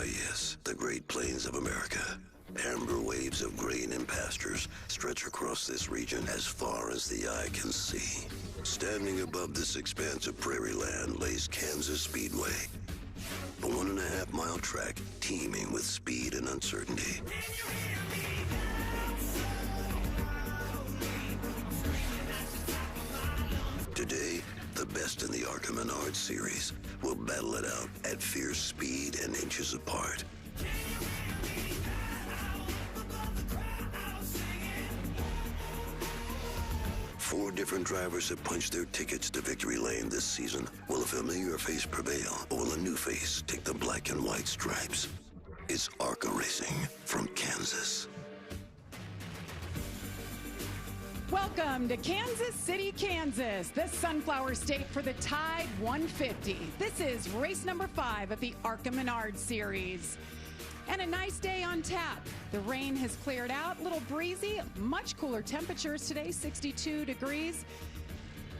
yes, the Great Plains of America. Amber waves of grain and pastures stretch across this region as far as the eye can see. Standing above this expanse of prairie land lays Kansas Speedway, a 1.5-mile track teeming with speed and uncertainty. Today, the best in the ARCA Menard series will battle it out at fierce speed and inches apart. Four different drivers have punched their tickets to victory lane this season. Will a familiar face prevail, or will a new face take the black and white stripes? It's ARCA Racing from Kansas. Welcome to Kansas City, Kansas, the Sunflower State for the Tide 150. This is race number 5 of the ARCA Menard Series. And a nice day on tap. The rain has cleared out, a little breezy, much cooler temperatures today, 62 degrees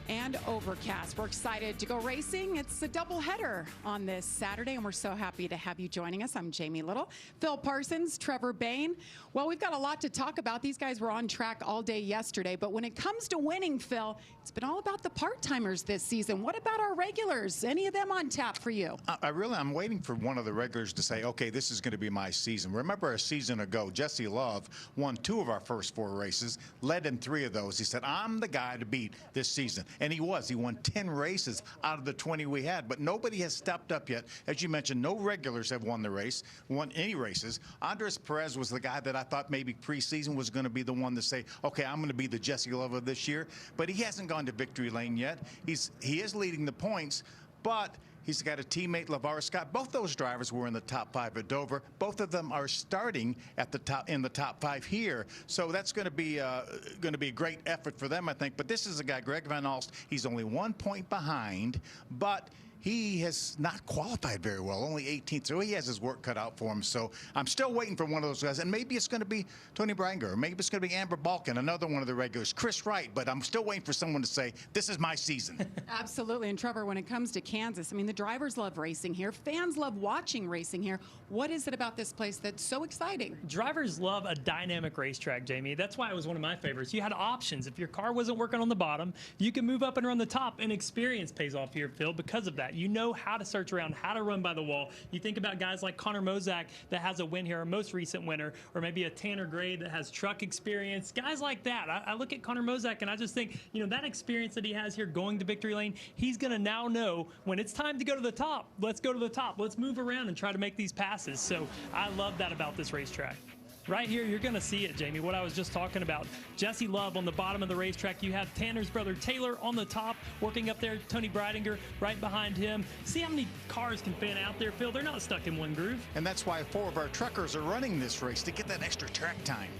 and overcast. We're excited to go racing. It's a doubleheader on this Saturday, and we're so happy to have you joining us. I'm Jamie Little, Phil Parsons, Trevor Bain. Well, we've got a lot to talk about. These guys were on track all day yesterday, but when it comes to winning, Phil, it's been all about the part-timers this season. What about our regulars? Any of them on tap for you? I'm waiting for one of the regulars to say, okay, this is going to be my season. Remember a season ago, Jesse Love won 2 of our first 4 races, led in 3 of those. He said, I'm the guy to beat this season. And he was. He won 10 races out of the 20 we had, but nobody has stepped up yet. As you mentioned, no regulars have won any races. Andres Perez was the guy that I thought maybe preseason was going to be the one to say, okay, I'm going to be the Jesse Love of this year, but he hasn't gone to victory lane yet. He is leading the points, but he's got a teammate, LeVar Scott. Both those drivers were in the top 5 at Dover. Both of them are starting at the top in the top 5 here. So that's going to be a great effort for them, I think. But this is a guy, Greg Van Alst. He's only 1 point behind, but he has not qualified very well, only 18th, so he has his work cut out for him. So I'm still waiting for one of those guys, and maybe it's going to be Tony Bringer, or maybe it's going to be Amber Balkin, another one of the regulars, Chris Wright, but I'm still waiting for someone to say, this is my season. Absolutely, and Trevor, when it comes to Kansas, I mean, the drivers love racing here, fans love watching racing here. What is it about this place that's so exciting? Drivers love a dynamic racetrack, Jamie. That's why it was one of my favorites. You had options. If your car wasn't working on the bottom, you could move up and run the top, and experience pays off here, Phil, because of that. You know how to search around, how to run by the wall. You think about guys like Connor Mozak that has a win here, our most recent winner, or maybe a Tanner Gray that has truck experience. Guys like that. I look at Connor Mozak and I just think, that experience that he has here going to victory lane, he's going to now know when it's time to go to the top. Let's go to the top. Let's move around and try to make these passes. So I love that about this racetrack. Right here, you're going to see it, Jamie, what I was just talking about. Jesse Love on the bottom of the racetrack. You have Tanner's brother Taylor on the top, working up there. Tony Breidinger right behind him. See how many cars can fan out there, Phil? They're not stuck in one groove. And that's why 4 of our truckers are running this race, to get that extra track time.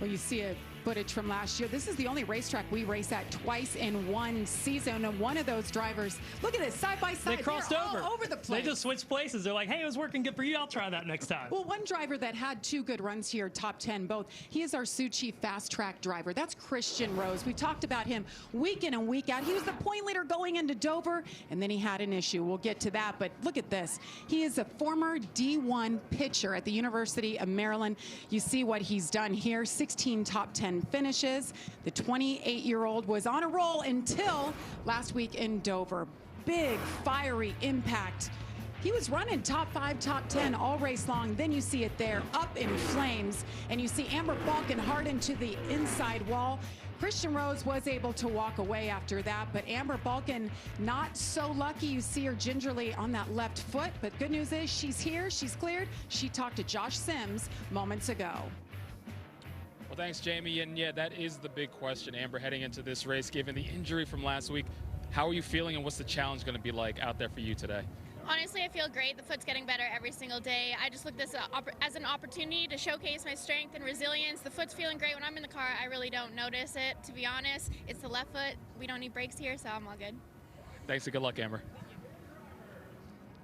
Well, you see it. Footage from last year. This is the only racetrack we race at twice in one season, and one of those drivers, look at this, side by side. They crossed over. All over the place. They just switched places. They're like, hey, it was working good for you. I'll try that next time. Well, one driver that had 2 good runs here, top 10 both, he is our Sioux Chief fast track driver. That's Christian Rose. We talked about him week in and week out. He was the point leader going into Dover, and then he had an issue. We'll get to that, but look at this. He is a former D1 pitcher at the University of Maryland. You see what he's done here, 16 top 10 finishes. The 28-year-old was on a roll until last week in Dover. Big, fiery impact. He was running top 5, top 10 all race long. Then you see it there, up in flames. And you see Amber Balkin hard into the inside wall. Christian Rose was able to walk away after that, but Amber Balkin not so lucky. You see her gingerly on that left foot, but good news is she's here, she's cleared. She talked to Josh Sims moments ago. Well, thanks, Jamie. And yeah, that is the big question, Amber, heading into this race, given the injury from last week. How are you feeling, and what's the challenge going to be like out there for you today? Honestly, I feel great. The foot's getting better every single day. I just look at this as an opportunity to showcase my strength and resilience. The foot's feeling great. When I'm in the car, I really don't notice it, to be honest. It's the left foot. We don't need brakes here, so I'm all good. Thanks and good luck, Amber.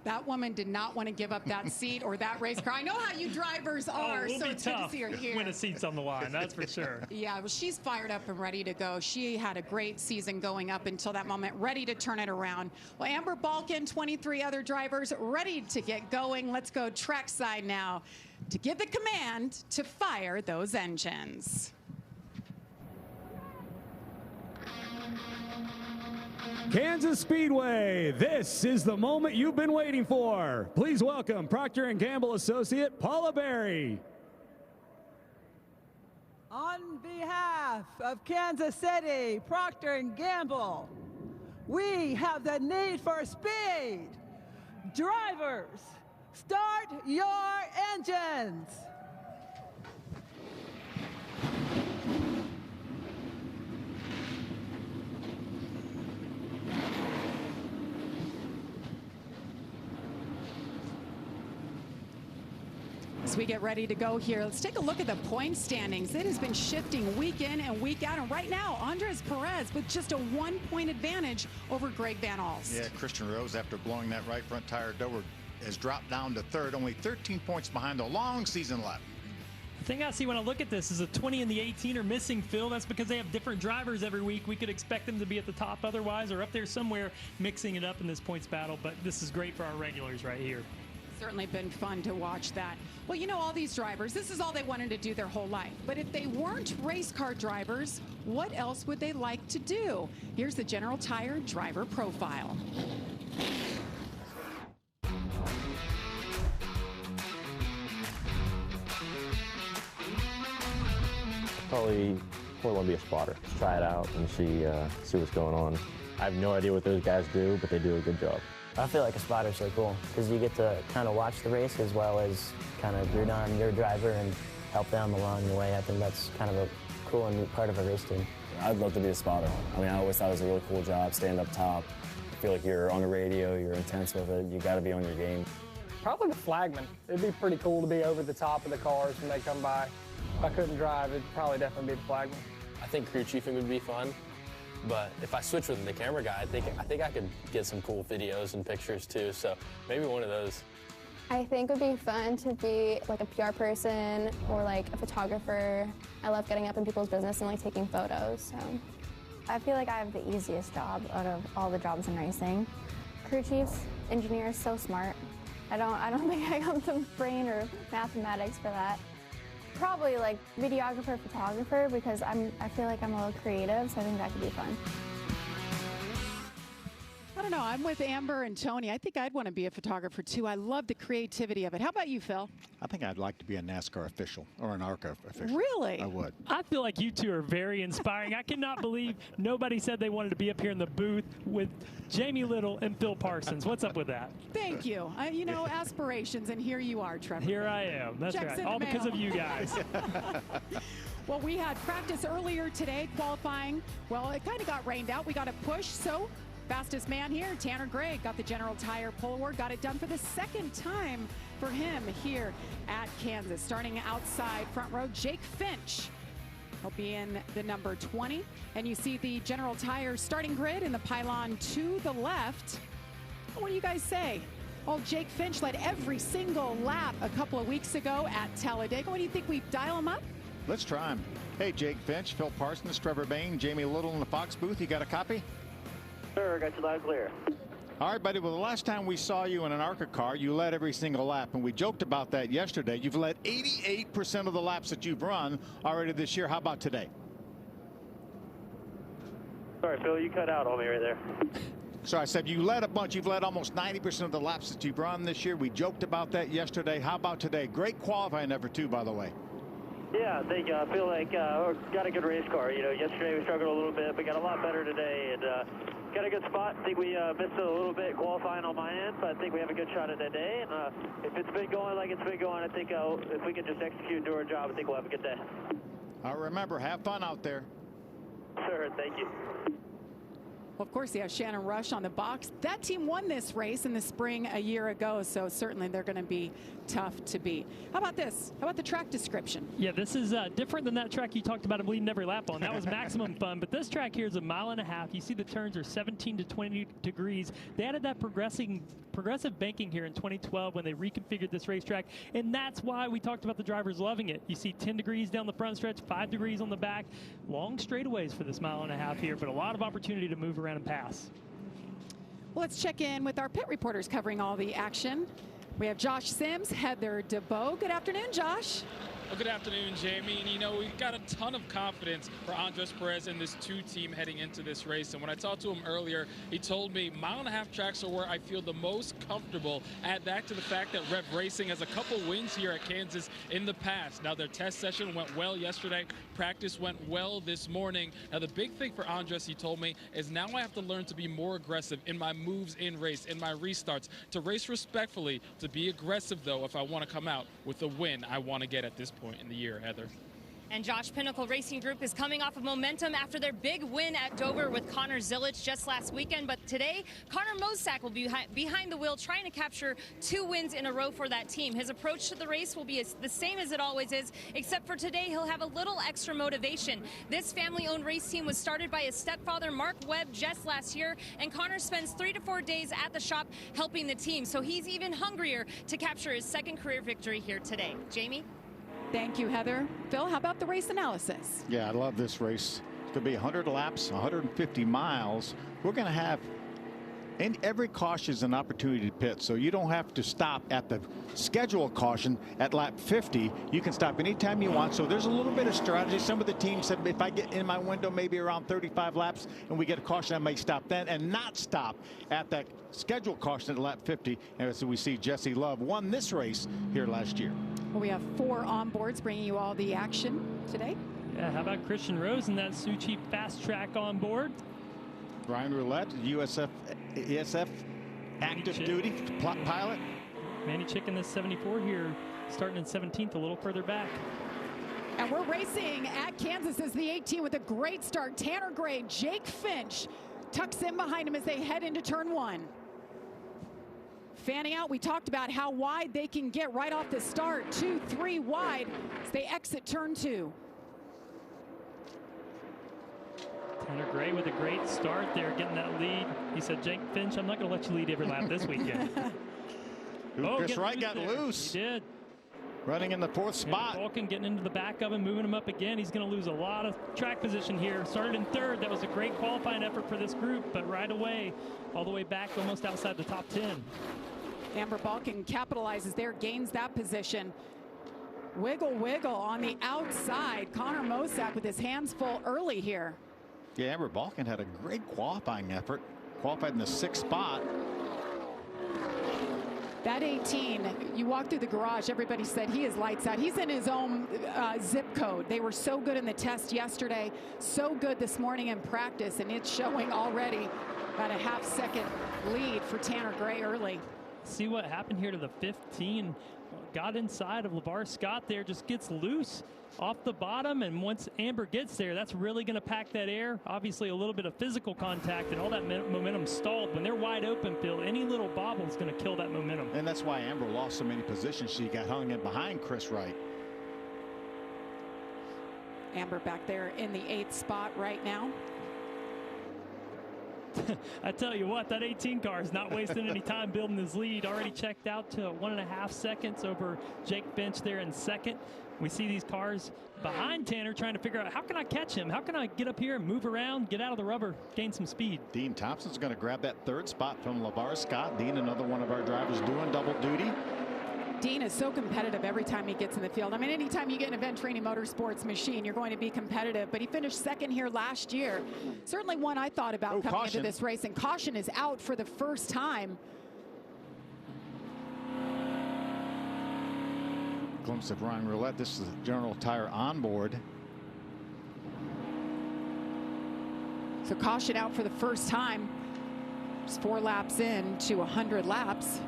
That woman did not want to give up that seat or that race car. I know how you drivers are, It'll so be it's good to tough see her here. when a seat's on the line, that's for sure. Yeah, well, she's fired up and ready to go. She had a great season going up until that moment, ready to turn it around. Well, Amber Balcaen, 23 other drivers ready to get going. Let's go trackside now to give the command to fire those engines. Kansas Speedway, this is the moment you've been waiting for. Please welcome Procter & Gamble associate Paula Berry. On behalf of Kansas City, Procter & Gamble, we have the need for speed. Drivers, start your engines. As we get ready to go here, let's take a look at the point standings. It has been shifting week in and week out, and right now, Andres Perez with just a 1-point advantage over Greg Van Alst. Yeah, Christian Rose, after blowing that right front tire door, has dropped down to third, only 13 points behind the long season left. The thing I see when I look at this is the 20 and the 18 are missing, Phil. That's because they have different drivers every week. We could expect them to be at the top otherwise, or up there somewhere mixing it up in this points battle, but this is great for our regulars right here. Certainly been fun to watch that. Well, you know, all these drivers, this is all they wanted to do their whole life. But if they weren't race car drivers, what else would they like to do? Here's the General Tire driver profile. Probably want to be a spotter. Just try it out and see what's going on. I have no idea what those guys do, but they do a good job. I feel like a spotter's so cool because you get to kind of watch the race as well as kind of root on your driver and help them along the way. I think that's kind of a cool and neat part of a race team. I'd love to be a spotter. I mean, I always thought it was a really cool job, stand up top. I feel like you're on the radio, you're intense with it, you got to be on your game. Probably the flagman. It'd be pretty cool to be over the top of the cars when they come by. If I couldn't drive, it'd probably definitely be the flagman. I think crew chiefing would be fun. But if I switch with the camera guy, I think I could get some cool videos and pictures too. So maybe one of those. I think it would be fun to be like a PR person or like a photographer. I love getting up in people's business and like taking photos. So I feel like I have the easiest job out of all the jobs in racing. Crew chiefs, engineers, so smart. I don't think I got the brain or mathematics for that. Probably like videographer, photographer, because I feel like I'm a little creative, so I think that could be fun. I don't know. I'm with Amber and Tony. I think I'd want to be a photographer too. I love the creativity of it. How about you, Phil? I think I'd like to be a NASCAR official or an ARCA official. Really? I would. I feel like you two are very inspiring. I cannot believe nobody said they wanted to be up here in the booth with Jamie Little and Phil Parsons. What's up with that? Thank you. You know, aspirations, and here you are, Trevor. Here I am. That's Checks right. All because of you guys. Well, we had practice earlier today, qualifying. Well, it kind of got rained out. We got a push, so fastest man here, Tanner Gray, got the General Tire pole award, got it done for the second time for him here at Kansas. Starting outside front row, Jake Finch. He'll be in the number 20. And you see the General Tire starting grid in the pylon to the left. What do you guys say? Well, Jake Finch led every single lap a couple of weeks ago at Talladega. What do you think, we dial him up? Let's try him. Hey, Jake Finch, Phil Parsons, Trevor Bayne, Jamie Little in the Fox booth. You got a copy? Sir, got you loud and clear. All right, buddy. Well, the last time we saw you in an ARCA car, you led every single lap, and we joked about that yesterday. You've led 88% of the laps that you've run already this year. How about today? Sorry, Phil, you cut out on me right there. So I said you led a bunch. You've led almost 90% of the laps that you've run this year. We joked about that yesterday. How about today? Great qualifying effort, too, by the way. Yeah, thank you. I feel like we got a good race car. You know, yesterday we struggled a little bit, but got a lot better today, and got a good spot. I think we missed a little bit qualifying on my end, but I think we have a good shot at that day. And if it's been going like it's been going, I think if we can just execute and do our job, I think we'll have a good day. Remember, have fun out there. Sure, thank you. Well, of course, yeah, Shannon Rush on the box. That team won this race in the spring a year ago, so certainly they're going to be tough to beat. How about this? How about the track description? Yeah, this is different than that track you talked about, I believe, every lap on. That was maximum fun, but this track here is 1.5 miles. You see the turns are 17 to 20 degrees. They added that progressing progressive banking here in 2012 when they reconfigured this racetrack, and that's why we talked about the drivers loving it. You see 10 degrees down the front stretch, 5 degrees on the back. Long straightaways for this mile and a half here, but a lot of opportunity to move around and pass. Well, let's check in with our pit reporters covering all the action. We have Josh Sims, Heather DeBow. Good afternoon, Josh. Well, good afternoon, Jamie. And, you know, we've got a ton of confidence for Andres Perez and this 2 team heading into this race. And when I talked to him earlier, he told me mile-and-a-half tracks are where I feel the most comfortable. Add that to the fact that Rev Racing has a couple wins here at Kansas in the past. Now, their test session went well yesterday. Practice went well this morning. Now, the big thing for Andres, he told me, is now I have to learn to be more aggressive in my moves in race, in my restarts, to race respectfully, to be aggressive, though, if I want to come out with the win I want to get at this point in the year, Heather. And Josh, Pinnacle Racing Group is coming off of momentum after their big win at Dover with Connor Zilic just last weekend. But today, Connor Mosack will be behind the wheel trying to capture 2 wins in a row for that team. His approach to the race will be the same as it always is, except for today he'll have a little extra motivation. This family-owned race team was started by his stepfather, Mark Webb, just last year, and Connor spends 3 to 4 days at the shop helping the team. So he's even hungrier to capture his 2nd career victory here today. Jamie? Thank you, Heather. Phil, how about the race analysis? Yeah, I love this race. It's going to be 100 laps, 150 miles. We're going to have, and every caution is an opportunity to pit, so you don't have to stop at the scheduled caution at lap 50. You can stop anytime you want, so there's a little bit of strategy. Some of the teams said if I get in my window maybe around 35 laps and we get a caution, I may stop then and not stop at that scheduled caution at lap 50. And so we see Jesse Love won this race here last year. Well, we have 4 onboards bringing you all the action today. Yeah, how about Christian Rose and that Suchi Fast Track on board? Ryan Roulette, ESF active duty pilot. Manny Chick in this 74 here, starting in 17th, a little further back. And we're racing at Kansas as the 18 with a great start. Tanner Gray, Jake Finch tucks in behind him as they head into turn 1. Fanning out, we talked about how wide they can get right off the start. 2, 3 wide as they exit turn 2. Tanner Gray with a great start there, getting that lead. He said, Jake Finch, I'm not going to let you lead every lap this weekend. Chris Wright got loose. He did. Running in the 4th spot. Balkin getting into the back of him, moving him up again. He's going to lose a lot of track position here. Started in 3rd. That was a great qualifying effort for this group, but right away, all the way back, almost outside the top 10. Amber Balkin capitalizes there, gains that position. Wiggle, wiggle on the outside. Connor Mosack with his hands full early here. Yeah, Amber Balkin had a great qualifying effort. Qualified in the 6th spot. That 18, you walk through the garage, everybody said he is lights out. He's in his own zip code. They were so good in the test yesterday, so good this morning in practice, and it's showing already about a half-second lead for Tanner Gray early. See what happened here to the 15. Got inside of LeVar Scott there, just gets loose off the bottom, and once Amber gets there, that's really going to pack that air. Obviously a little bit of physical contact and all that momentum stalled. When they're wide open, Phil, any little bobble is going to kill that momentum. And that's why Amber lost so many positions. She got hung in behind Chris Wright. Amber back there in the 8th spot right now. I tell you what, that 18 car is not wasting any time building his lead. Already checked out to 1.5 seconds over Jake Finch there in 2nd. We see these cars behind Tanner trying to figure out, how can I catch him? How can I get up here and move around, get out of the rubber, gain some speed? Dean Thompson's going to grab that 3rd spot from LeVar Scott. Dean, another one of our drivers doing double duty. Dean is so competitive every time he gets in the field. I mean, anytime you get an Event Training Motorsports machine, you're going to be competitive. But he finished 2nd here last year. Certainly one I thought about coming into this race. And caution is out for the first time. Glimpse of Ryan Roulette. This is the General Tire onboard. So caution out for the first time. Just 4 laps in to 100 laps.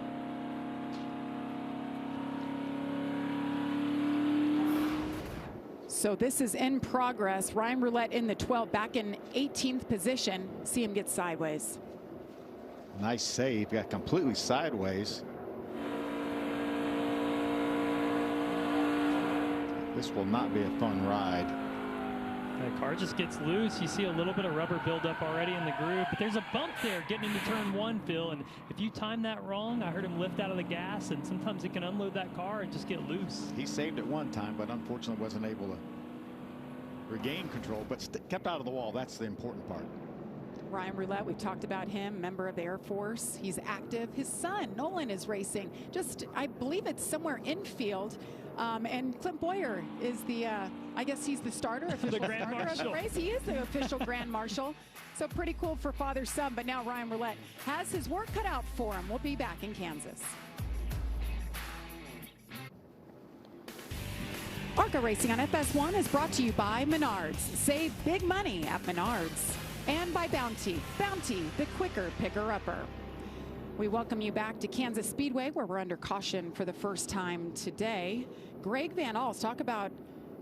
So this is in progress. Ryan Roulette in the 12, back in 18th position. See him get sideways. Nice save. Got completely sideways. This will not be a fun ride. The car just gets loose. You see a little bit of rubber buildup already in the groove, but there's a bump there getting into turn 1, Phil, and if you time that wrong, I heard him lift out of the gas, and sometimes it can unload that car and just get loose. He saved it one time, but unfortunately wasn't able to regain control, but kept out of the wall. That's the important part. Ryan Roulette, we've talked about him, member of the Air Force. He's active. His son, Nolan, is racing. Just, I believe it's somewhere infield. And Clint Boyer is the, I guess he's the starter, official the Grand starter Marshal. of the race. He is the official Grand Marshal. So pretty cool for father-son. But now Ryan Roulette has his work cut out for him. We'll be back in Kansas. ARCA Racing on FS1 is brought to you by Menards. Save big money at Menards. And by Bounty. Bounty, the quicker picker-upper. We welcome you back to Kansas Speedway, where we're under caution for the first time today. Greg Van Alst, talk about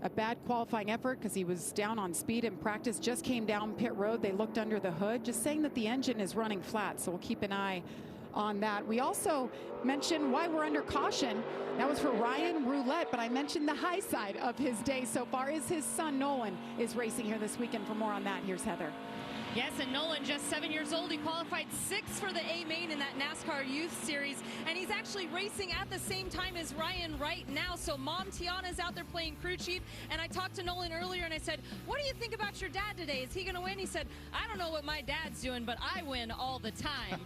a bad qualifying effort because he was down on speed in practice, just came down pit road. They looked under the hood, just saying that the engine is running flat, so we'll keep an eye on that. We also mentioned why we're under caution. That was for Ryan Roulette, but I mentioned the high side of his day so far is his son Nolan is racing here this weekend. For more on that, here's Heather. Yes, and Nolan, just 7 years old, he qualified 6th for the A main in that NASCAR Youth Series, and he's actually racing at the same time as Ryan right now. So Mom Tiana's out there playing crew chief, and I talked to Nolan earlier, and I said, what do you think about your dad today? Is he going to win? He said, I don't know what my dad's doing, but I win all the time.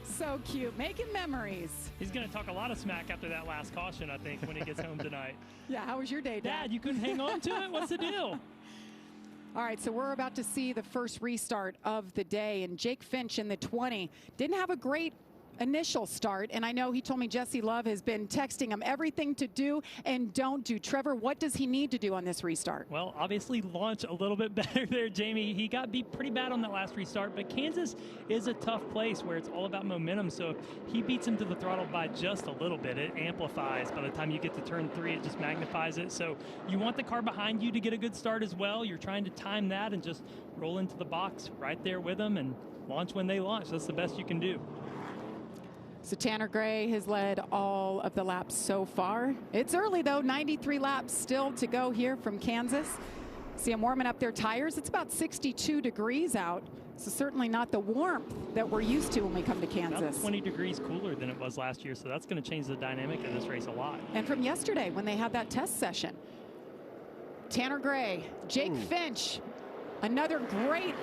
So cute, making memories. He's going to talk a lot of smack after that last caution, I think, when he gets home tonight. Yeah, how was your day, Dad? Dad, you couldn't hang on to it? What's the deal? All right, so we're about to see the first restart of the day, and Jake Finch in the 20 didn't have a great initial start, and I know he told me Jesse Love has been texting him everything to do and don't do. Trevor, what does he need to do on this restart? Well, obviously launch a little bit better there, Jamie. He got beat pretty bad on that last restart, but Kansas is a tough place where it's all about momentum, so if he beats him to the throttle by just a little bit, it amplifies. By the time you get to turn 3, it just magnifies it. So you want the car behind you to get a good start as well. You're trying to time that and just roll into the box right there with them and launch when they launch. That's the best you can do. So Tanner Gray has led all of the laps so far. It's early though, 93 laps still to go here from Kansas. See them warming up their tires. It's about 62 degrees out, so certainly not the warmth that we're used to when we come to Kansas. About 20 degrees cooler than it was last year, so that's going to change the dynamic of this race a lot. And from yesterday when they had that test session. Tanner Gray, Jake Finch, another great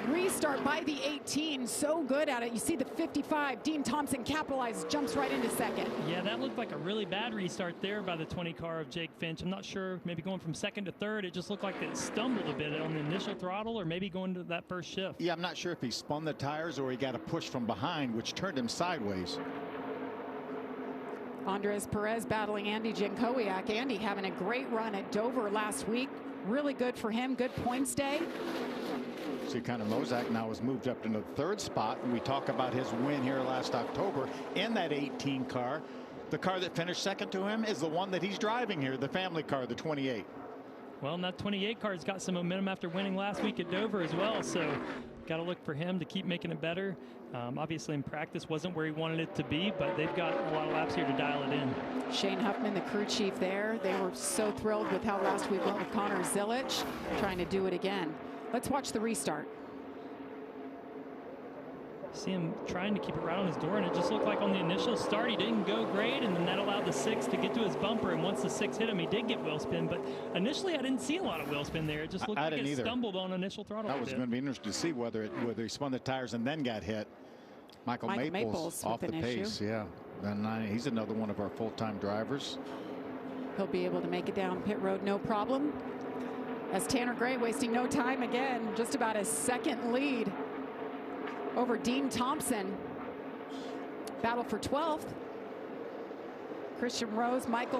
restart by the 18, so good at it. You see the 55, Dean Thompson capitalizes, jumps right into second. Yeah, that looked like a really bad restart there by the 20 car of Jake Finch. I'm not sure, maybe going from 2nd to 3rd, it just looked like it stumbled a bit on the initial throttle or maybe going to that first shift. Yeah, I'm not sure if he spun the tires or he got a push from behind, which turned him sideways. Andres Perez battling Andy Jankowiak. Andy having a great run at Dover last week. Really good for him, good points day. See, Connor Mozak now has moved up into the 3rd spot, and we talk about his win here last October in that 18 car. The car that finished 2nd to him is the one that he's driving here, the family car, the 28. Well, and that 28 car's got some momentum after winning last week at Dover as well, so got to look for him to keep making it better. Obviously in practice wasn't where he wanted it to be, but they've got a lot of laps here to dial it in. Shane Huffman, the crew chief there. They were so thrilled with how last week went with Connor Zilic, trying to do it again. Let's watch the restart. See him trying to keep it right on his door, and it just looked like on the initial start he didn't go great, and then that allowed the 6 to get to his bumper, and once the 6 hit him, he did get wheel spin, but initially I didn't see a lot of wheel spin there. It just looked like it stumbled on initial throttle. That was going to be interesting to see whether he spun the tires and then got hit. Michael Maples off the pace, yeah. And he's another one of our full-time drivers. He'll be able to make it down pit road, no problem. As Tanner Gray wasting no time again, just about a 2nd lead over Dean Thompson. Battle for 12th. Christian Rose, Marco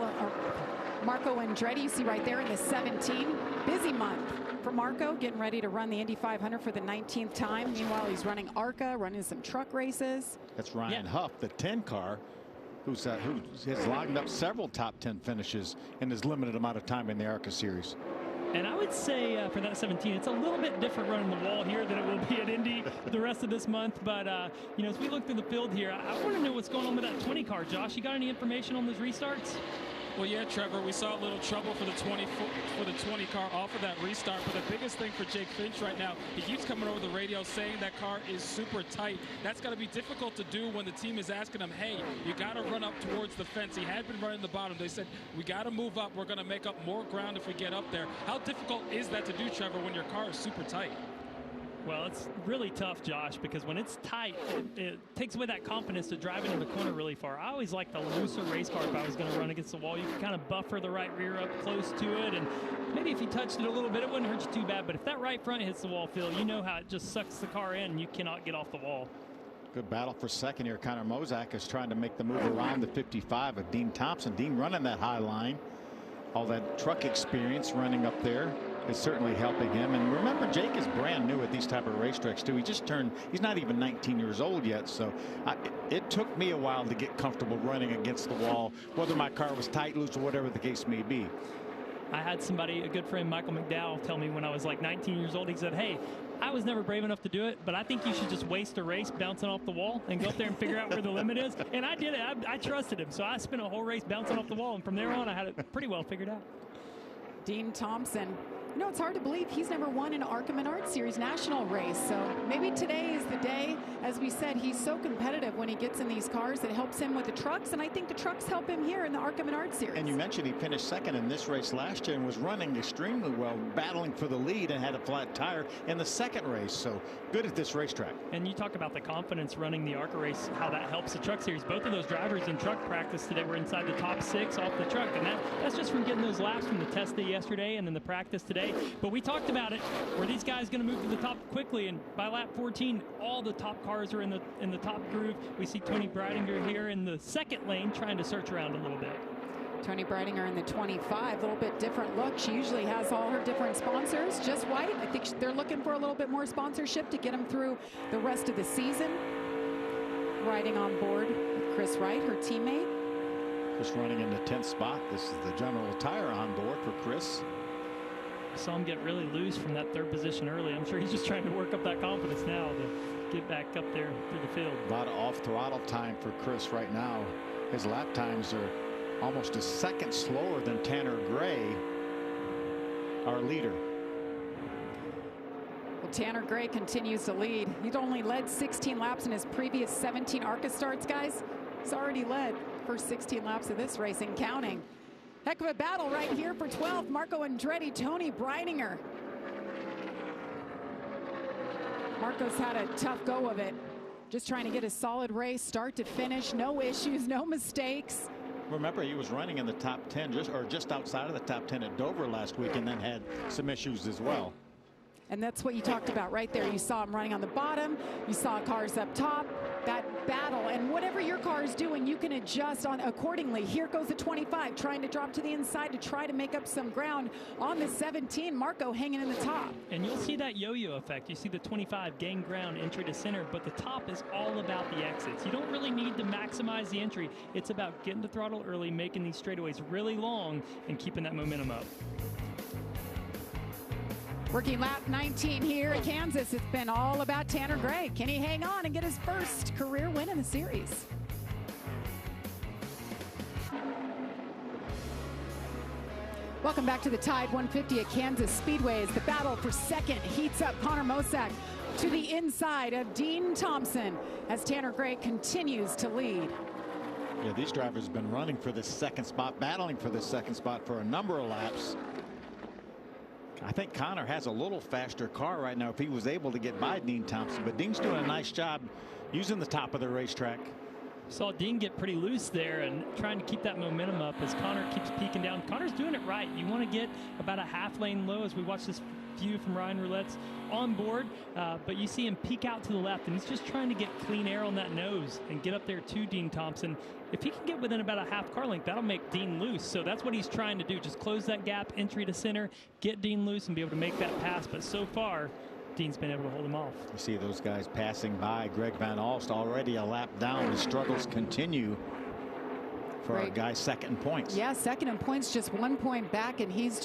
Andretti, you see right there in the 17. Busy month for Marco, getting ready to run the Indy 500 for the 19th time. Meanwhile, he's running ARCA, running some truck races. That's Ryan Huff, the 10 car, who has logged up several top 10 finishes in his limited amount of time in the ARCA series. And I would say for that 17, it's a little bit different running the wall here than it will be at Indy the rest of this month. But, you know, as we look through the field here, I want to know what's going on with that 20 car. Josh, you got any information on those restarts? Well, yeah, Trevor, we saw a little trouble for the 20 car off of that restart. But the biggest thing for Jake Finch right now, he keeps coming over the radio saying that car is super tight. That's got to be difficult to do when the team is asking him, hey, you got to run up towards the fence. He had been running the bottom. They said, we got to move up. We're going to make up more ground if we get up there. How difficult is that to do, Trevor, when your car is super tight? Well, it's really tough, Josh, because when it's tight, it takes away that confidence to drive into the corner really far. I always like the looser race car if I was going to run against the wall. You can kind of buffer the right rear up close to it, and maybe if you touched it a little bit, it wouldn't hurt you too bad. But if that right front hits the wall, Phil, you know how it just sucks the car in, and you cannot get off the wall. Good battle for second here. Connor Mosack is trying to make the move around the 55 of Dean Thompson. Dean running that high line. All that truck experience running up there is certainly helping him. And remember, Jake is brand new at these type of racetracks too. He just turned, he's not even 19 years old yet. So it took me a while to get comfortable running against the wall, whether my car was tight, loose, or whatever the case may be. I had somebody, a good friend, Michael McDowell, tell me when I was like 19 years old, he said, hey, I was never brave enough to do it, but I think you should just waste a race bouncing off the wall and go up there and figure out where the limit is. And I did it. I trusted him. So I spent a whole race bouncing off the wall. And from there on, I had it pretty well figured out. Dean Thompson. You know, it's hard to believe he's never won an ARCA Menard Series national race. So maybe today is the day. As we said, he's so competitive when he gets in these cars. It helps him with the trucks, and I think the trucks help him here in the ARCA Menard Series. And you mentioned he finished second in this race last year and was running extremely well, battling for the lead, and had a flat tire in the second race. So good at this racetrack. And you talk about the confidence running the ARCA race, how that helps the truck series. Both of those drivers in truck practice today were inside the top 6 off the truck, and that's just from getting those laps from the test day yesterday and then the practice today. But we talked about it. Were these guys going to move to the top quickly? And by lap 14, all the top cars are in the top groove. We see Tony Breidinger here in the second lane trying to search around a little bit. Tony Breidinger in the 25, a little bit different look. She usually has all her different sponsors, just white. I think they're looking for a little bit more sponsorship to get them through the rest of the season. Riding on board with Chris Wright, her teammate. Just running in the 10th spot. This is the General Tire on board for Chris. Saw him get really loose from that third position early. I'm sure he's just trying to work up that confidence now to get back up there through the field. A lot of off throttle time for Chris right now. His lap times are almost a second slower than Tanner Gray, our leader. Well, Tanner Gray continues to lead. He'd only led 16 laps in his previous 17 ARCA starts, guys. He's already led first 16 laps of this race and counting. Heck of a battle right here for 12. Marco Andretti, Tony Breidinger. Marco's had a tough go of it. Just trying to get a solid race, start to finish. No issues, no mistakes. Remember, he was running in the top 10, just outside of the top 10 at Dover last week, and then had some issues as well. And that's what you talked about right there. You saw him running on the bottom. You saw cars up top. That battle, and whatever your car is doing, you can adjust on accordingly. Here goes the 25, trying to drop to the inside to try to make up some ground on the 17. Marco hanging in the top. And you'll see that yo-yo effect. You see the 25 gain ground, entry to center, but the top is all about the exits. You don't really need to maximize the entry. It's about getting the throttle early, making these straightaways really long, and keeping that momentum up. Working lap 19 here at Kansas. It's been all about Tanner Gray. Can he hang on and get his first career win in the series? Welcome back to the Tide 150 at Kansas Speedway as the battle for second heats up. Connor Mosack to the inside of Dean Thompson as Tanner Gray continues to lead. Yeah, these drivers have been running for this second spot, battling for this second spot for a number of laps. I think Connor has a little faster car right now if he was able to get by Dean Thompson, but Dean's doing a nice job using the top of the racetrack. Saw Dean get pretty loose there and trying to keep that momentum up as Connor keeps peeking down. Connor's doing it right. You want to get about a half lane low as we watch this view from Ryan Roulette's on board, but you see him peek out to the left, and he's just trying to get clean air on that nose and get up there to Dean Thompson. If he can get within about a half car length, that'll make Dean loose. So that's what he's trying to do. Just close that gap, entry to center, get Dean loose and be able to make that pass. But so far, Dean's been able to hold him off. You see those guys passing by. Greg Van Alst already a lap down. The struggles continue for our guy second in points. Yeah, second in points, just 1 point back, and he's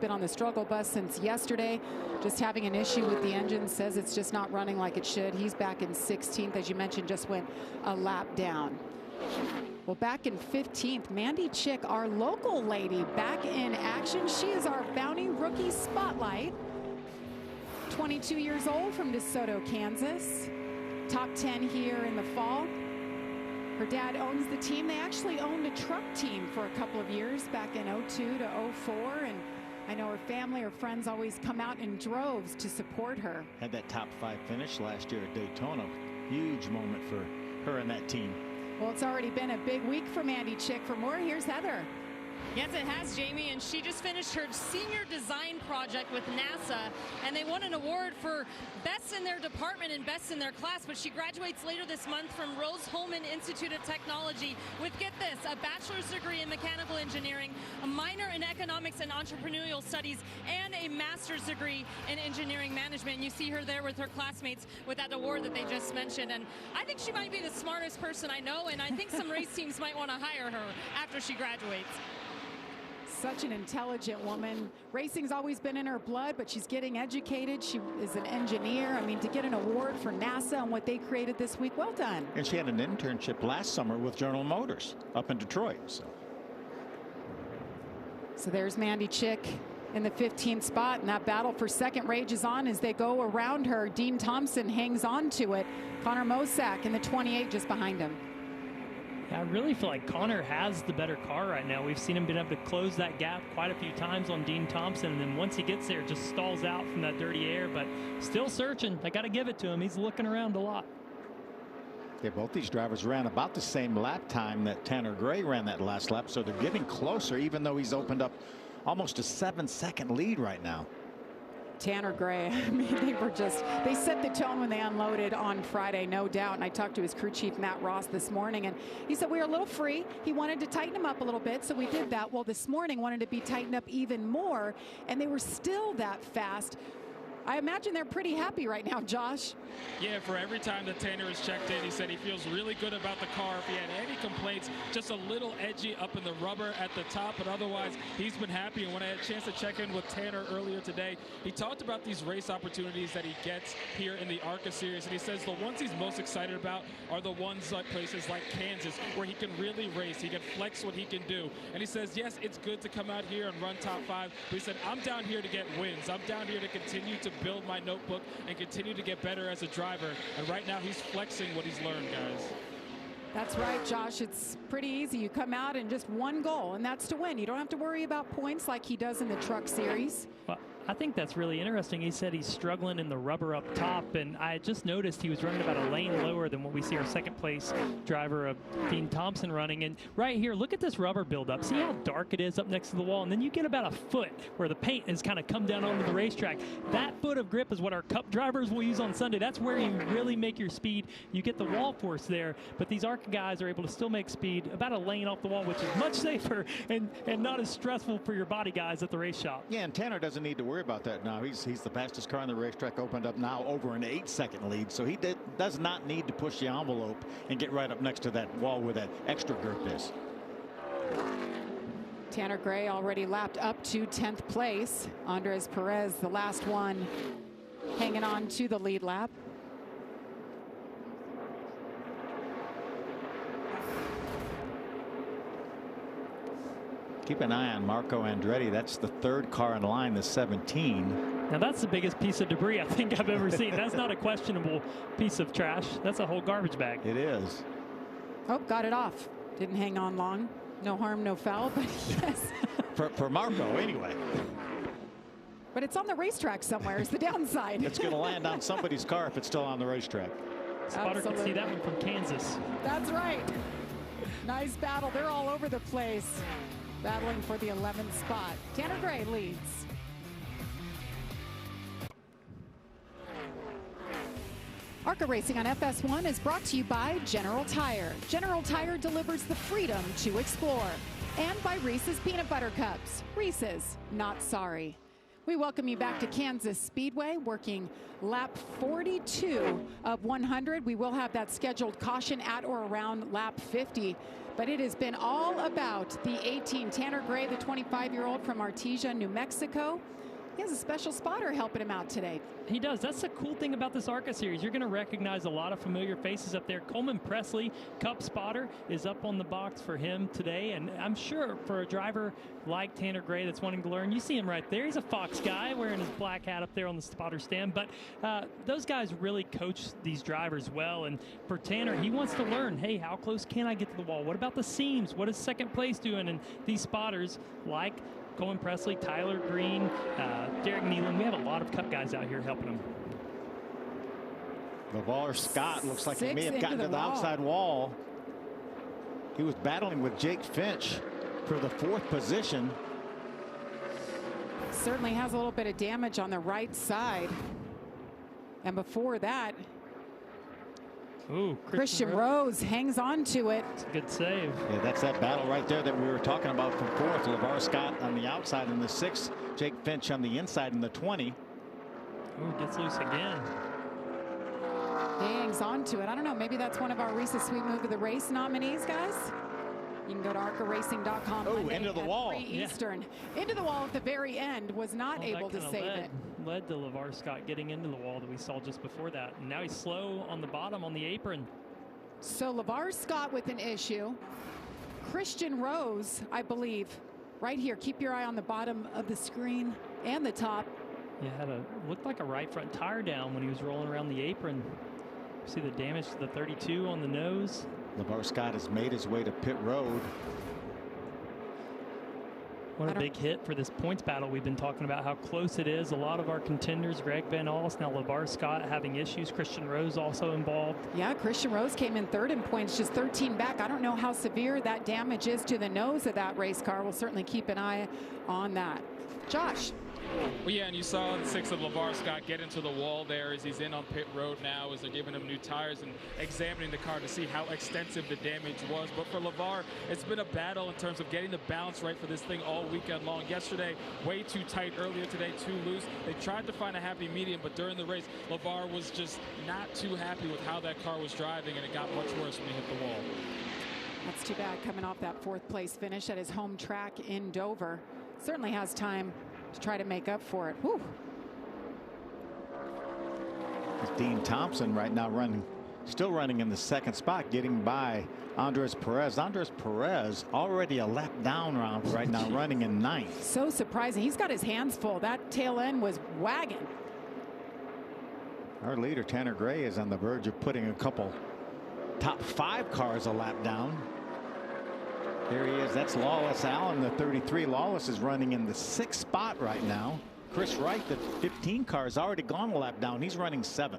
been on the struggle bus since yesterday, just having an issue with the engine. Says it's just not running like it should. He's back in 16th, as you mentioned, just went a lap down. We'll Well, back in 15th, Mandy Chick, our local lady, back in action. She is our founding rookie spotlight. 22 years old from DeSoto, Kansas. Top 10 here in the fall. Her dad owns the team. They actually owned a truck team for a couple of years back in 02 to 04. And I know her family, her friends always come out in droves to support her. Had that top 5 finish last year at Daytona. Huge moment for her and that team. Well, it's already been a big week for Mandy Chick. For more, here's Heather. Yes, it has, Jamie, and she just finished her senior design project with NASA, and they won an award for best in their department and best in their class, but she graduates later this month from Rose-Hulman Institute of Technology with, get this, a bachelor's degree in mechanical engineering, a minor in economics and entrepreneurial studies, and a master's degree in engineering management. And you see her there with her classmates with that award that they just mentioned, and I think she might be the smartest person I know, and I think some race teams might want to hire her after she graduates. Such an intelligent woman. Racing's always been in her blood, but she's getting educated. She is an engineer. I mean, to get an award for NASA and what they created this week, well done. And she had an internship last summer with General Motors up in Detroit. So there's Mandy Chick in the 15th spot, and that battle for second rages on as they go around her. Dean Thompson hangs on to it. Connor Mosack in the 28 just behind him. I really feel like Connor has the better car right now. We've seen him been able to close that gap quite a few times on Dean Thompson, and then once he gets there, just stalls out from that dirty air, but still searching. I got to give it to him. He's looking around a lot. Yeah, both these drivers ran about the same lap time that Tanner Gray ran that last lap, so they're getting closer, even though he's opened up almost a 7-second lead right now. Tanner Gray, I mean, they set the tone when they unloaded on Friday, no doubt. And I talked to his crew chief, Matt Ross, this morning, and he said we were a little free. He wanted to tighten them up a little bit, so we did that. Well, this morning wanted to be tightened up even more, and they were still that fast. I imagine they're pretty happy right now, Josh. Yeah, for every time that Tanner has checked in, he said he feels really good about the car. If he had any complaints, just a little edgy up in the rubber at the top, but otherwise he's been happy. And when I had a chance to check in with Tanner earlier today, he talked about these race opportunities that he gets here in the ARCA series, and he says the ones he's most excited about are the ones like places like Kansas, where he can really race, he can flex what he can do. And he says, yes, it's good to come out here and run top 5, but he said, I'm down here to get wins. I'm down here to continue to build my notebook and continue to get better as a driver. And right now he's flexing what he's learned, guys. That's right, Josh. It's pretty easy. You come out and just one goal, and that's to win. You don't have to worry about points like he does in the truck series. Well, I think that's really interesting. He said he's struggling in the rubber up top, and I just noticed he was running about a lane lower than what we see our second place driver of Dean Thompson running. And right here, look at this rubber buildup. See how dark it is up next to the wall? And then you get about a foot where the paint has kind of come down onto the racetrack. That foot of grip is what our Cup drivers will use on Sunday. That's where you really make your speed. You get the wall force there, but these ARCA guys are able to still make speed about a lane off the wall, which is much safer and not as stressful for your body guys at the race shop. Yeah, and Tanner doesn't need to worry about that now. He's the fastest car on the racetrack, opened up now over an 8-second lead, so he does not need to push the envelope and get right up next to that wall where that extra grip is. Tanner Gray already lapped up to 10th place. Andres Perez, the last one, hanging on to the lead lap. Keep an eye on Marco Andretti. That's the 3rd car in line, the 17. Now that's the biggest piece of debris I think I've ever seen. That's not a questionable piece of trash. That's a whole garbage bag. It is. Oh, got it off. Didn't hang on long. No harm, no foul, but yes. for Marco, anyway. But it's on the racetrack somewhere is the downside. It's going to land on somebody's car if it's still on the racetrack. Spotter can see that one from Kansas. That's right. Nice battle. They're all over the place, battling for the 11th spot. Tanner Gray leads. ARCA Racing on FS1 is brought to you by General Tire. General Tire delivers the freedom to explore. And by Reese's Peanut Butter Cups. Reese's, not sorry. We welcome you back to Kansas Speedway, working lap 42 of 100. We will have that scheduled caution at or around lap 50. But it has been all about the 18. Tanner Gray, the 25-year-old from Artesia, New Mexico. He has a special spotter helping him out today. He does. That's the cool thing about this ARCA series. You're going to recognize a lot of familiar faces up there. Coleman Presley, Cup spotter, is up on the box for him today. And I'm sure for a driver like Tanner Gray that's wanting to learn, you see him right there. He's a Fox guy wearing his black hat up there on the spotter stand. But those guys really coach these drivers well. And for Tanner, he wants to learn, hey, how close can I get to the wall? What about the seams? What is second place doing? And these spotters like Coleman Presley, Tyler Green, Derek Nealon. We have a lot of Cup guys out here helping them. LeVar Scott looks like he may have Into gotten the to the wall. outside wall. He was battling with Jake Finch for the 4th position. Certainly has a little bit of damage on the right side. And before that, ooh, Christian Rose hangs on to it. It's a good save. Yeah, that's that battle right there that we were talking about from 4th. LeVar Scott on the outside in the 6th. Jake Finch on the inside in the 20. Ooh, gets loose again. He hangs on to it. I don't know. Maybe that's one of our Reese's Sweet Move of the Race nominees, guys. You can go to arcaracing.com. Oh, into the wall. 3 Eastern. Into the wall at the very end. Was not able to save it. Led to LeVar Scott getting into the wall that we saw just before that. And now he's slow on the bottom on the apron. So LeVar Scott with an issue. Christian Rose, I believe, right here. Keep your eye on the bottom of the screen and the top. Yeah, looked like a right front tire down when he was rolling around the apron. See the damage to the 32 on the nose. LeVar Scott has made his way to pit road. What a big hit for this points battle. We've been talking about how close it is. A lot of our contenders, Greg Van Alst, now LeVar Scott having issues. Christian Rose also involved. Yeah, Christian Rose came in 3rd in points, just 13 back. I don't know how severe that damage is to the nose of that race car. We'll certainly keep an eye on that. Josh. Well, yeah, and you saw the 6 of LeVar Scott get into the wall there as he's in on pit road now, as they're giving him new tires and examining the car to see how extensive the damage was. But for LeVar, it's been a battle in terms of getting the balance right for this thing all weekend long. Yesterday, way too tight. Earlier today, too loose. They tried to find a happy medium, but during the race, LeVar was just not too happy with how that car was driving, and it got much worse when he hit the wall. That's too bad, coming off that 4th place finish at his home track in Dover. Certainly has time to try to make up for it. Whew. Dean Thompson right now still running in the 2nd spot, getting by Andres Perez. Andres Perez already a lap down right now, running in 9th. So surprising. He's got his hands full. That tail end was wagging. Our leader, Tanner Gray, is on the verge of putting a couple top 5 cars a lap down. There he is. That's Lawless Allen, the 33. Lawless is running in the 6th spot right now. Chris Wright, the 15 car, has already gone a lap down. He's running 7th.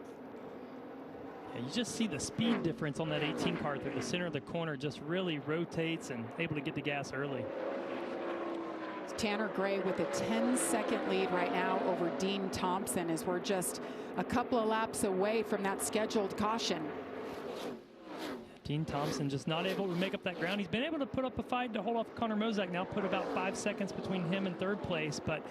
Yeah, you just see the speed difference on that 18 car through the center of the corner. Just really rotates and able to get the gas early. Tanner Gray with a 10-second lead right now over Dean Thompson, as we're just a couple of laps away from that scheduled caution. Dean Thompson just not able to make up that ground. He's been able to put up a fight to hold off Connor Mozak. Now put about 5 seconds between him and 3rd place, but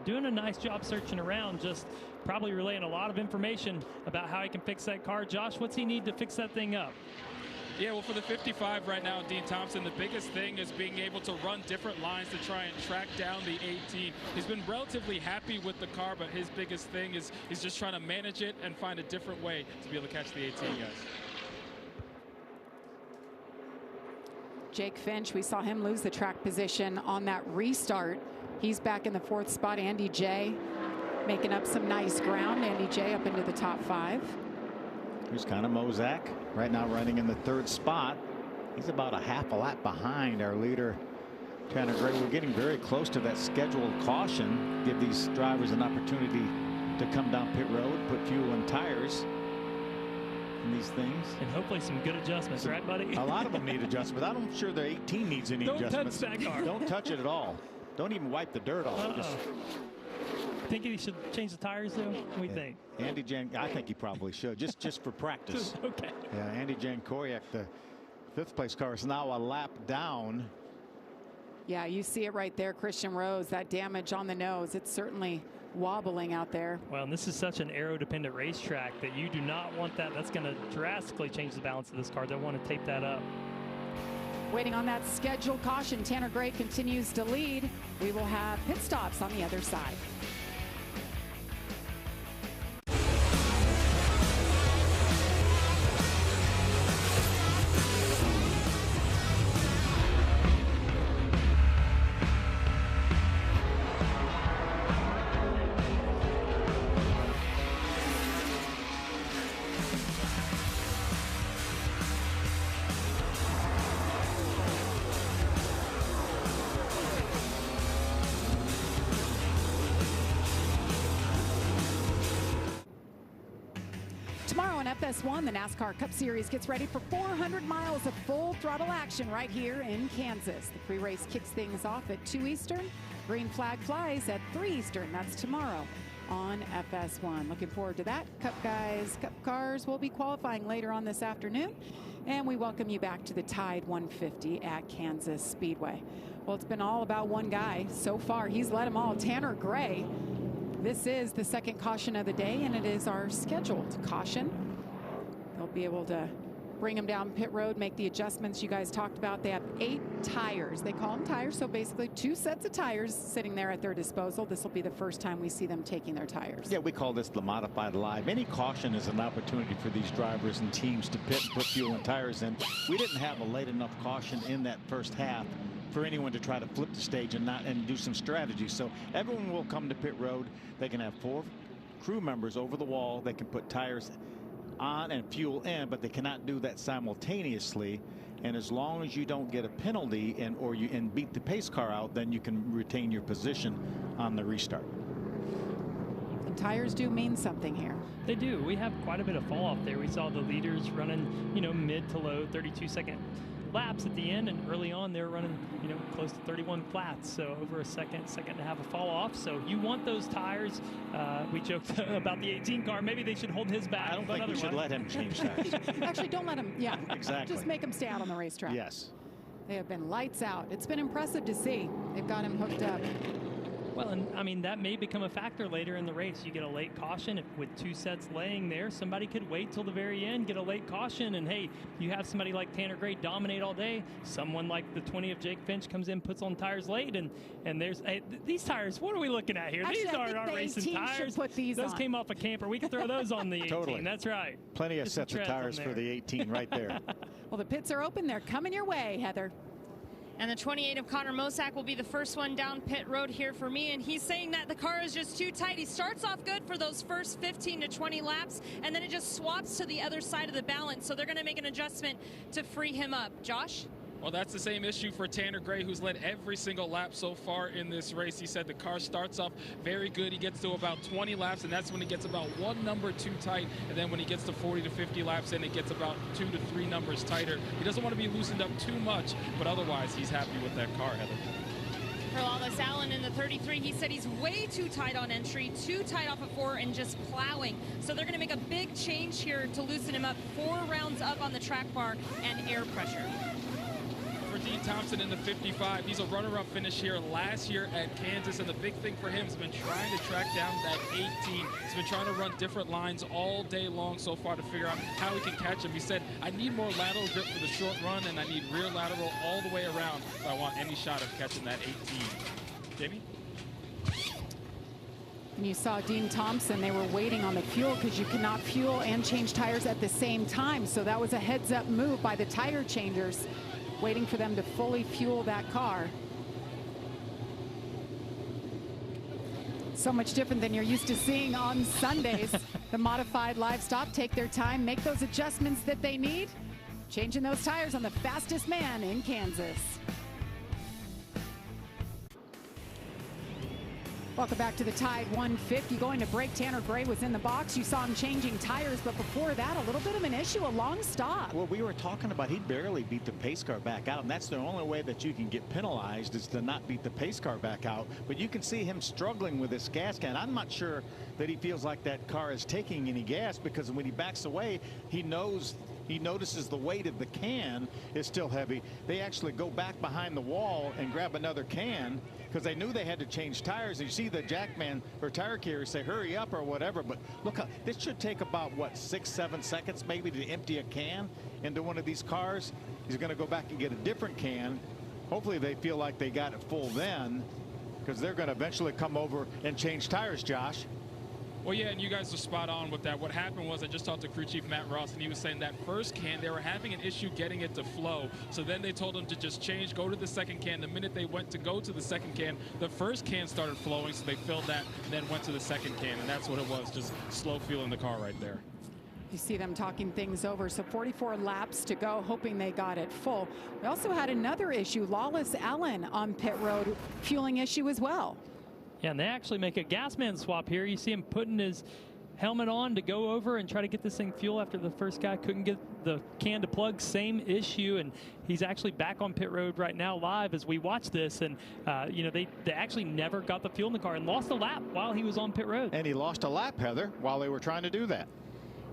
doing a nice job searching around, just probably relaying a lot of information about how he can fix that car. Josh, what's he need to fix that thing up? Yeah, well, for the 55 right now, Dean Thompson, the biggest thing is being able to run different lines to try and track down the 18. He's been relatively happy with the car, but his biggest thing is he's just trying to manage it and find a different way to be able to catch the 18 guys. Jake Finch, we saw him lose the track position on that restart. He's back in the 4th spot. Andy J making up some nice ground. Andy J up into the top 5. Here's Connor Mozak right now running in the 3rd spot. He's about a half a lap behind our leader, Tanner Gray. We're getting very close to that scheduled caution. Give these drivers an opportunity to come down pit road, put fuel in tires. These things, and hopefully some good adjustments, right, buddy? A lot of them need adjustments. I'm sure the 18 needs any adjustments. Don't touch that car. Don't touch it at all. Don't even wipe the dirt off. Think he should change the tires, though? What do you think? Andy Jan, I think he probably should, just for practice. Okay. Yeah, Andy Jankoriak, the 5th place car, is now a lap down. Yeah, you see it right there, Christian Rose. That damage on the nose, it's certainly wobbling out there. Well, and this is such an aero-dependent racetrack that you do not want that. That's going to drastically change the balance of this car. They want to tape that up. Waiting on that scheduled caution. Tanner Gray continues to lead. We will have pit stops on the other side. FS1, the NASCAR Cup Series, gets ready for 400 miles of full throttle action right here in Kansas. The pre-race kicks things off at 2 Eastern. Green flag flies at 3 Eastern. That's tomorrow on FS1. Looking forward to that. Cup guys, Cup cars will be qualifying later on this afternoon. And we welcome you back to the Tide 150 at Kansas Speedway. Well, it's been all about one guy so far. He's led them all, Tanner Gray. This is the second caution of the day, and it is our scheduled caution. They'll be able to bring him down pit road, make the adjustments you guys talked about. They have 8 tires. They call them tires, so basically 2 sets of tires sitting there at their disposal. This will be the first time we see them taking their tires. Yeah, we call this the modified live. Any caution is an opportunity for these drivers and teams to pit and put fuel and tires in. We didn't have a late enough caution in that first half for anyone to try to flip the stage and do some strategy. So everyone will come to pit road. They can have 4 crew members over the wall. They can put tires on and fuel in, but they cannot do that simultaneously. And as long as you don't get a penalty and beat the pace car out, then you can retain your position on the restart. And tires do mean something here. They do. We have quite a bit of fall off there. We saw the leaders running, mid to low 32-second laps at the end, and early on they were running close to 31 flats, so over a second and a half of fall off. So you want those tires. We joked about the 18 car, maybe they should hold his back. I don't think we should let him change tires. Actually, don't let him. Yeah, exactly. Just make him stay out on the racetrack. Yes, they have been lights out. It's been impressive to see. They've got him hooked up. Well, and I mean, that may become a factor later in the race. You get a late caution with 2 sets laying there. Somebody could wait till the very end, get a late caution, and hey, you have somebody like Tanner Gray dominate all day. Someone like the 20 of Jake Finch comes in, puts on tires late, and there's these tires. What are we looking at here? Actually, these aren't our racing tires. Put these those on. Came off a camper. We can throw those on the 18. Totally. That's right. Plenty of sets of tires for the 18 right there. Well, the pits are open. They're coming your way, Heather. And the 28 of Connor Mosack will be the first one down pit road here for me. And he's saying that the car is just too tight. He starts off good for those first 15 to 20 laps, and then it just swaps to the other side of the balance. So they're going to make an adjustment to free him up. Josh? Well, that's the same issue for Tanner Gray, who's led every single lap so far in this race. He said the car starts off very good. He gets to about 20 laps, and that's when it gets about 1 number too tight. And then when he gets to 40 to 50 laps in, it gets about 2 to 3 numbers tighter. He doesn't want to be loosened up too much, but otherwise he's happy with that car, Heather. For Lawless Allen in the 33, he said he's way too tight on entry, too tight off of 4, and just plowing. So they're going to make a big change here to loosen him up. 4 rounds up on the track bar and air pressure. For Dean Thompson in the 55, he's a runner-up finish here last year at Kansas, and the big thing for him has been trying to track down that 18. He's been trying to run different lines all day long so far to figure out how he can catch him. He said, I need more lateral grip for the short run, and I need rear lateral all the way around if I want any shot of catching that 18. Jamie? And you saw Dean Thompson, they were waiting on the fuel because you cannot fuel and change tires at the same time. So that was a heads-up move by the tire changers, waiting for them to fully fuel that car. So much different than you're used to seeing on Sundays. The modified live stop, take their time, make those adjustments that they need, changing those tires on the fastest man in Kansas. Welcome back to the Tide 150. Going to break, Tanner Gray was in the box. You saw him changing tires, but before that, a little bit of an issue, a long stop. Well, we were talking about he barely beat the pace car back out, and that's the only way that you can get penalized is to not beat the pace car back out. But you can see him struggling with this gas can. I'm not sure that he feels like that car is taking any gas, because when he backs away, he notices the weight of the can is still heavy. They actually go back behind the wall and grab another can because they knew they had to change tires. And you see the jackman or tire carrier say hurry up or whatever, but look, this should take about what, 6-7 seconds maybe to empty a can into one of these cars. He's going to go back and get a different can. Hopefully they feel like they got it full then, because they're going to eventually come over and change tires, Josh. Well, yeah, and you guys are spot on with that. What happened was I just talked to crew chief Matt Ross, and he was saying that first can, they were having an issue getting it to flow. So then they told him to just change, go to the second can. The minute they went to go to the second can, the first can started flowing, so they filled that and then went to the second can. And that's what it was, just slow fueling the car right there. You see them talking things over. So 44 laps to go, hoping they got it full. We also had another issue, Lawless Allen on pit road, fueling issue as well. Yeah, and they actually make a gas man swap here. You see him putting his helmet on to go over and try to get this thing fuel after the first guy couldn't get the can to plug. Same issue, and he's actually back on pit road right now live as we watch this. And you know, they actually never got the fuel in the car and lost a lap while he was on pit road. And he lost a lap, Heather, while they were trying to do that.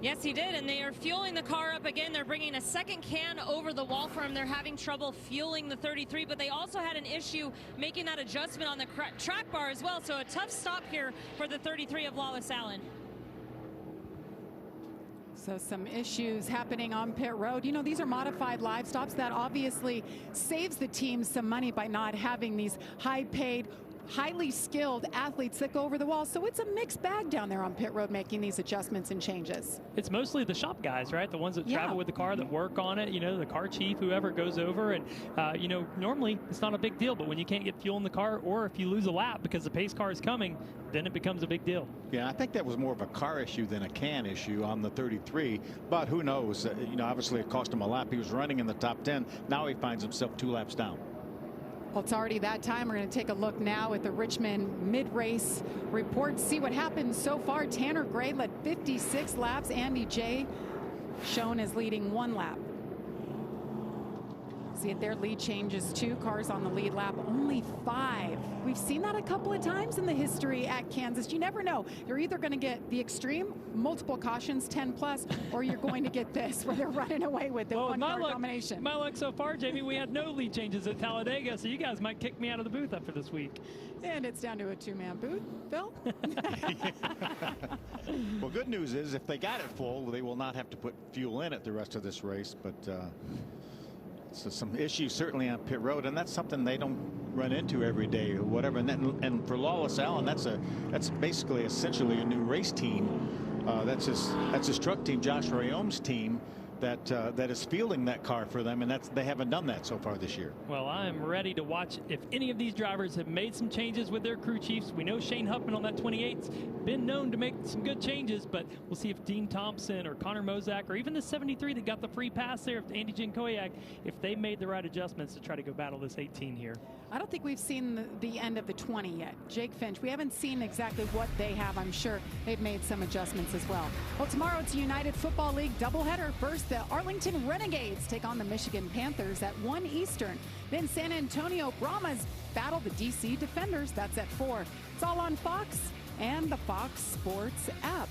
Yes, he did, and they are fueling the car up again. They're bringing a second can over the wall for him. They're having trouble fueling the 33, but they also had an issue making that adjustment on the track bar as well. So a tough stop here for the 33 of Lawless Alan. So some issues happening on pit road. You know, these are modified live stops. That obviously saves the team some money by not having these high-paid, highly skilled athletes that go over the wall. So it's a mixed bag down there on pit road making these adjustments and changes. It's mostly the shop guys, right? The ones that travel with the car, that work on it, you know, the car chief, whoever goes over. And, you know, normally it's not a big deal, but when you can't get fuel in the car, or if you lose a lap because the pace car is coming, then it becomes a big deal. Yeah, I think that was more of a car issue than a can issue on the 33, but who knows? You know, obviously it cost him a lap. He was running in the top 10. Now he finds himself 2 laps down. Well, it's already that time. We're going to take a look now at the Richmond mid-race report, see what happened so far. Tanner Gray led 56 laps. Andy J shown as leading 1 lap. See it there, lead changes 2 cars on the lead lap, only 5. We've seen that a couple of times in the history at Kansas. You never know. You're either going to get the extreme, multiple cautions, 10 plus, or you're going to get this where they're running away with the 1-car domination. My luck so far, Jamie, we had no lead changes at Talladega, so you guys might kick me out of the booth after this week. And it's down to a 2-man booth. Phil? Well, good news is if they got it full, they will not have to put fuel in it the rest of this race, but so some issues certainly on pit road, and that's something they don't run into every day or whatever. And for Lawless Alan, that's basically essentially a new race team. That's his truck team, Josh Rayome's team, that is fielding that car for them, and they haven't done that so far this year. Well, I am ready to watch if any of these drivers have made some changes with their crew chiefs. We know Shane Huffman on that 28's been known to make some good changes, but we'll see if Dean Thompson or Connor Mozak or even the 73 that got the free pass there, if Andy Jankowiak, if they made the right adjustments to try to go battle this 18 here. I don't think we've seen the end of the 20 yet. Jake Finch, we haven't seen exactly what they have. I'm sure they've made some adjustments as well. Well, tomorrow it's a United Football League doubleheader. First, the Arlington Renegades take on the Michigan Panthers at 1 Eastern. Then San Antonio Brahmas battle the DC Defenders. That's at 4. It's all on Fox and the Fox Sports app.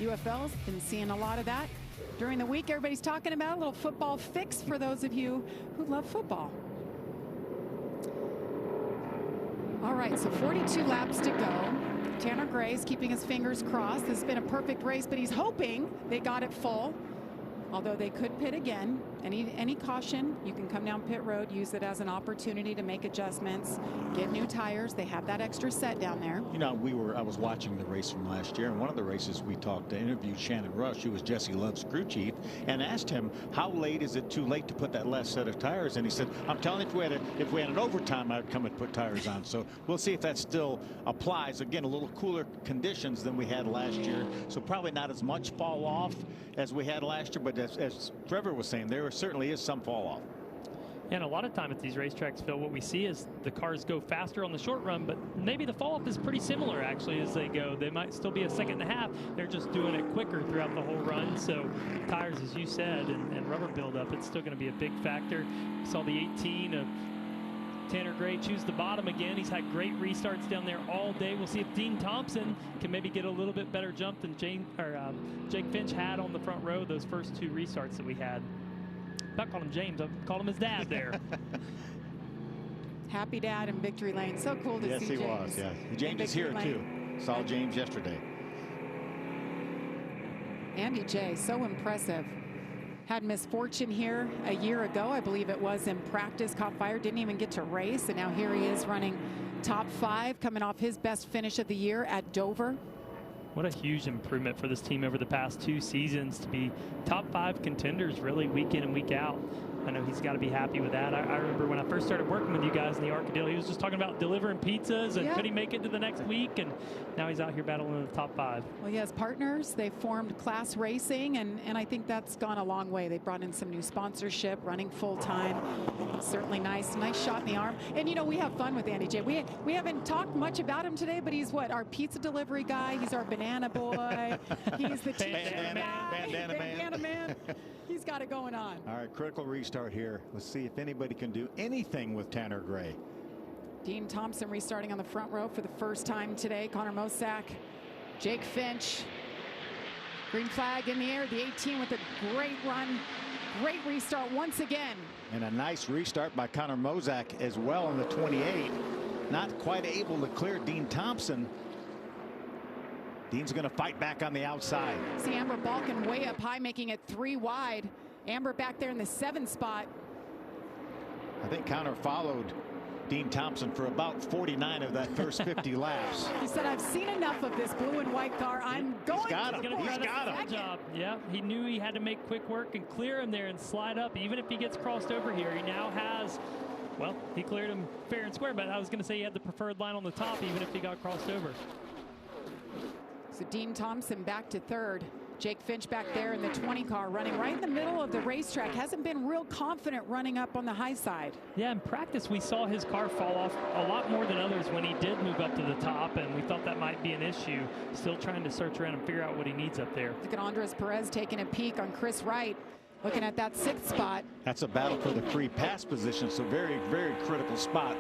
UFL's been seeing a lot of that during the week. Everybody's talking about a little football fix for those of you who love football. All right, so 42 laps to go. Tanner Gray's keeping his fingers crossed. This has been a perfect race, but he's hoping they got it full. Although they could pit again. Any caution, you can come down pit road, use it as an opportunity to make adjustments, get new tires. They have that extra set down there. You know, I was watching the race from last year, and one of the races we interviewed Shannon Rush, who was Jesse Love's crew chief, and asked him, how late is it too late to put that last set of tires? And he said, I'm telling you, if we had an overtime, I'd come and put tires on. So we'll see if that still applies. Again, a little cooler conditions than we had last year, so probably not as much fall off as we had last year, but as Trevor was saying, there certainly is some fall off. And a lot of time at these racetracks, Phil, what we see is the cars go faster on the short run, but maybe the fall off is pretty similar actually as they go. They might still be a second and a half. They're just doing it quicker throughout the whole run. So tires, as you said, and rubber buildup, it's still going to be a big factor. We saw the 18 of Tanner Gray choose the bottom again. He's had great restarts down there all day. We'll see if Dean Thompson can maybe get a little bit better jump than Jake Finch had on the front row those first 2 restarts that we had. I'm not calling him James, I called him his dad there. Happy dad in victory lane. So cool to see James. Yes, he was. Yeah, James is here too. Saw James yesterday. Andy J, so impressive. Had misfortune here a year ago, I believe it was, in practice, caught fire, didn't even get to race, and now here he is running top 5, coming off his best finish of the year at Dover. What a huge improvement for this team over the past 2 seasons to be top 5 contenders really week in and week out. I know he's got to be happy with that. I remember when I first started working with you guys in the ARCA deal, he was just talking about delivering pizzas and could he make it to the next week, and now he's out here battling in the top 5. Well, he has partners. They formed Class Racing, and I think that's gone a long way. They brought in some new sponsorship, running full-time. Certainly nice shot in the arm. And, you know, we have fun with Andy J. We haven't talked much about him today, but he's what? Our pizza delivery guy. He's our banana boy. He's the bandana man. He's got it going on. All right, critical restart here. Let's see if anybody can do anything with Tanner Gray. Dean Thompson restarting on the front row for the first time today. Connor Mosack, Jake Finch. Green flag in the air. The 18 with a great run. Great restart once again. And a nice restart by Connor Mosack as well on the 28. Not quite able to clear Dean Thompson. Dean's going to fight back on the outside. See Amber Balkin way up high, making it 3 wide. Amber back there in the 7 spot. I think Connor followed Dean Thompson for about 49 of that first 50 laps. He said, I've seen enough of this blue and white car. I'm going to the He's got him. Job. Yeah, he knew he had to make quick work and clear him there and slide up. Even if he gets crossed over here, he now has, well, he cleared him fair and square, but I was going to say he had the preferred line on the top even if he got crossed over. So Dean Thompson back to 3rd. Jake Finch back there in the 20 car, running right in the middle of the racetrack. Hasn't been real confident running up on the high side. Yeah, in practice we saw his car fall off a lot more than others when he did move up to the top, and we thought that might be an issue. Still trying to search around and figure out what he needs up there. Look at Andres Perez taking a peek on Chris Wright, looking at that 6th spot. That's a battle for the free pass position, so very, very critical spot.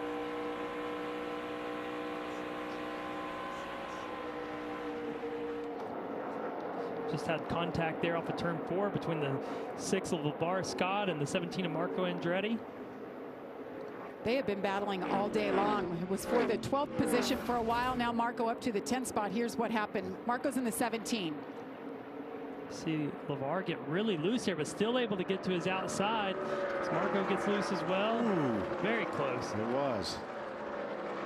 Just had contact there off of turn 4 between the 6 of LeVar Scott and the 17 of Marco Andretti. They have been battling all day long. It was for the 12th position for a while. Now Marco up to the 10th spot. Here's what happened. Marco's in the 17. See LeVar get really loose here, but still able to get to his outside. As Marco gets loose as well. Ooh, very close. It was.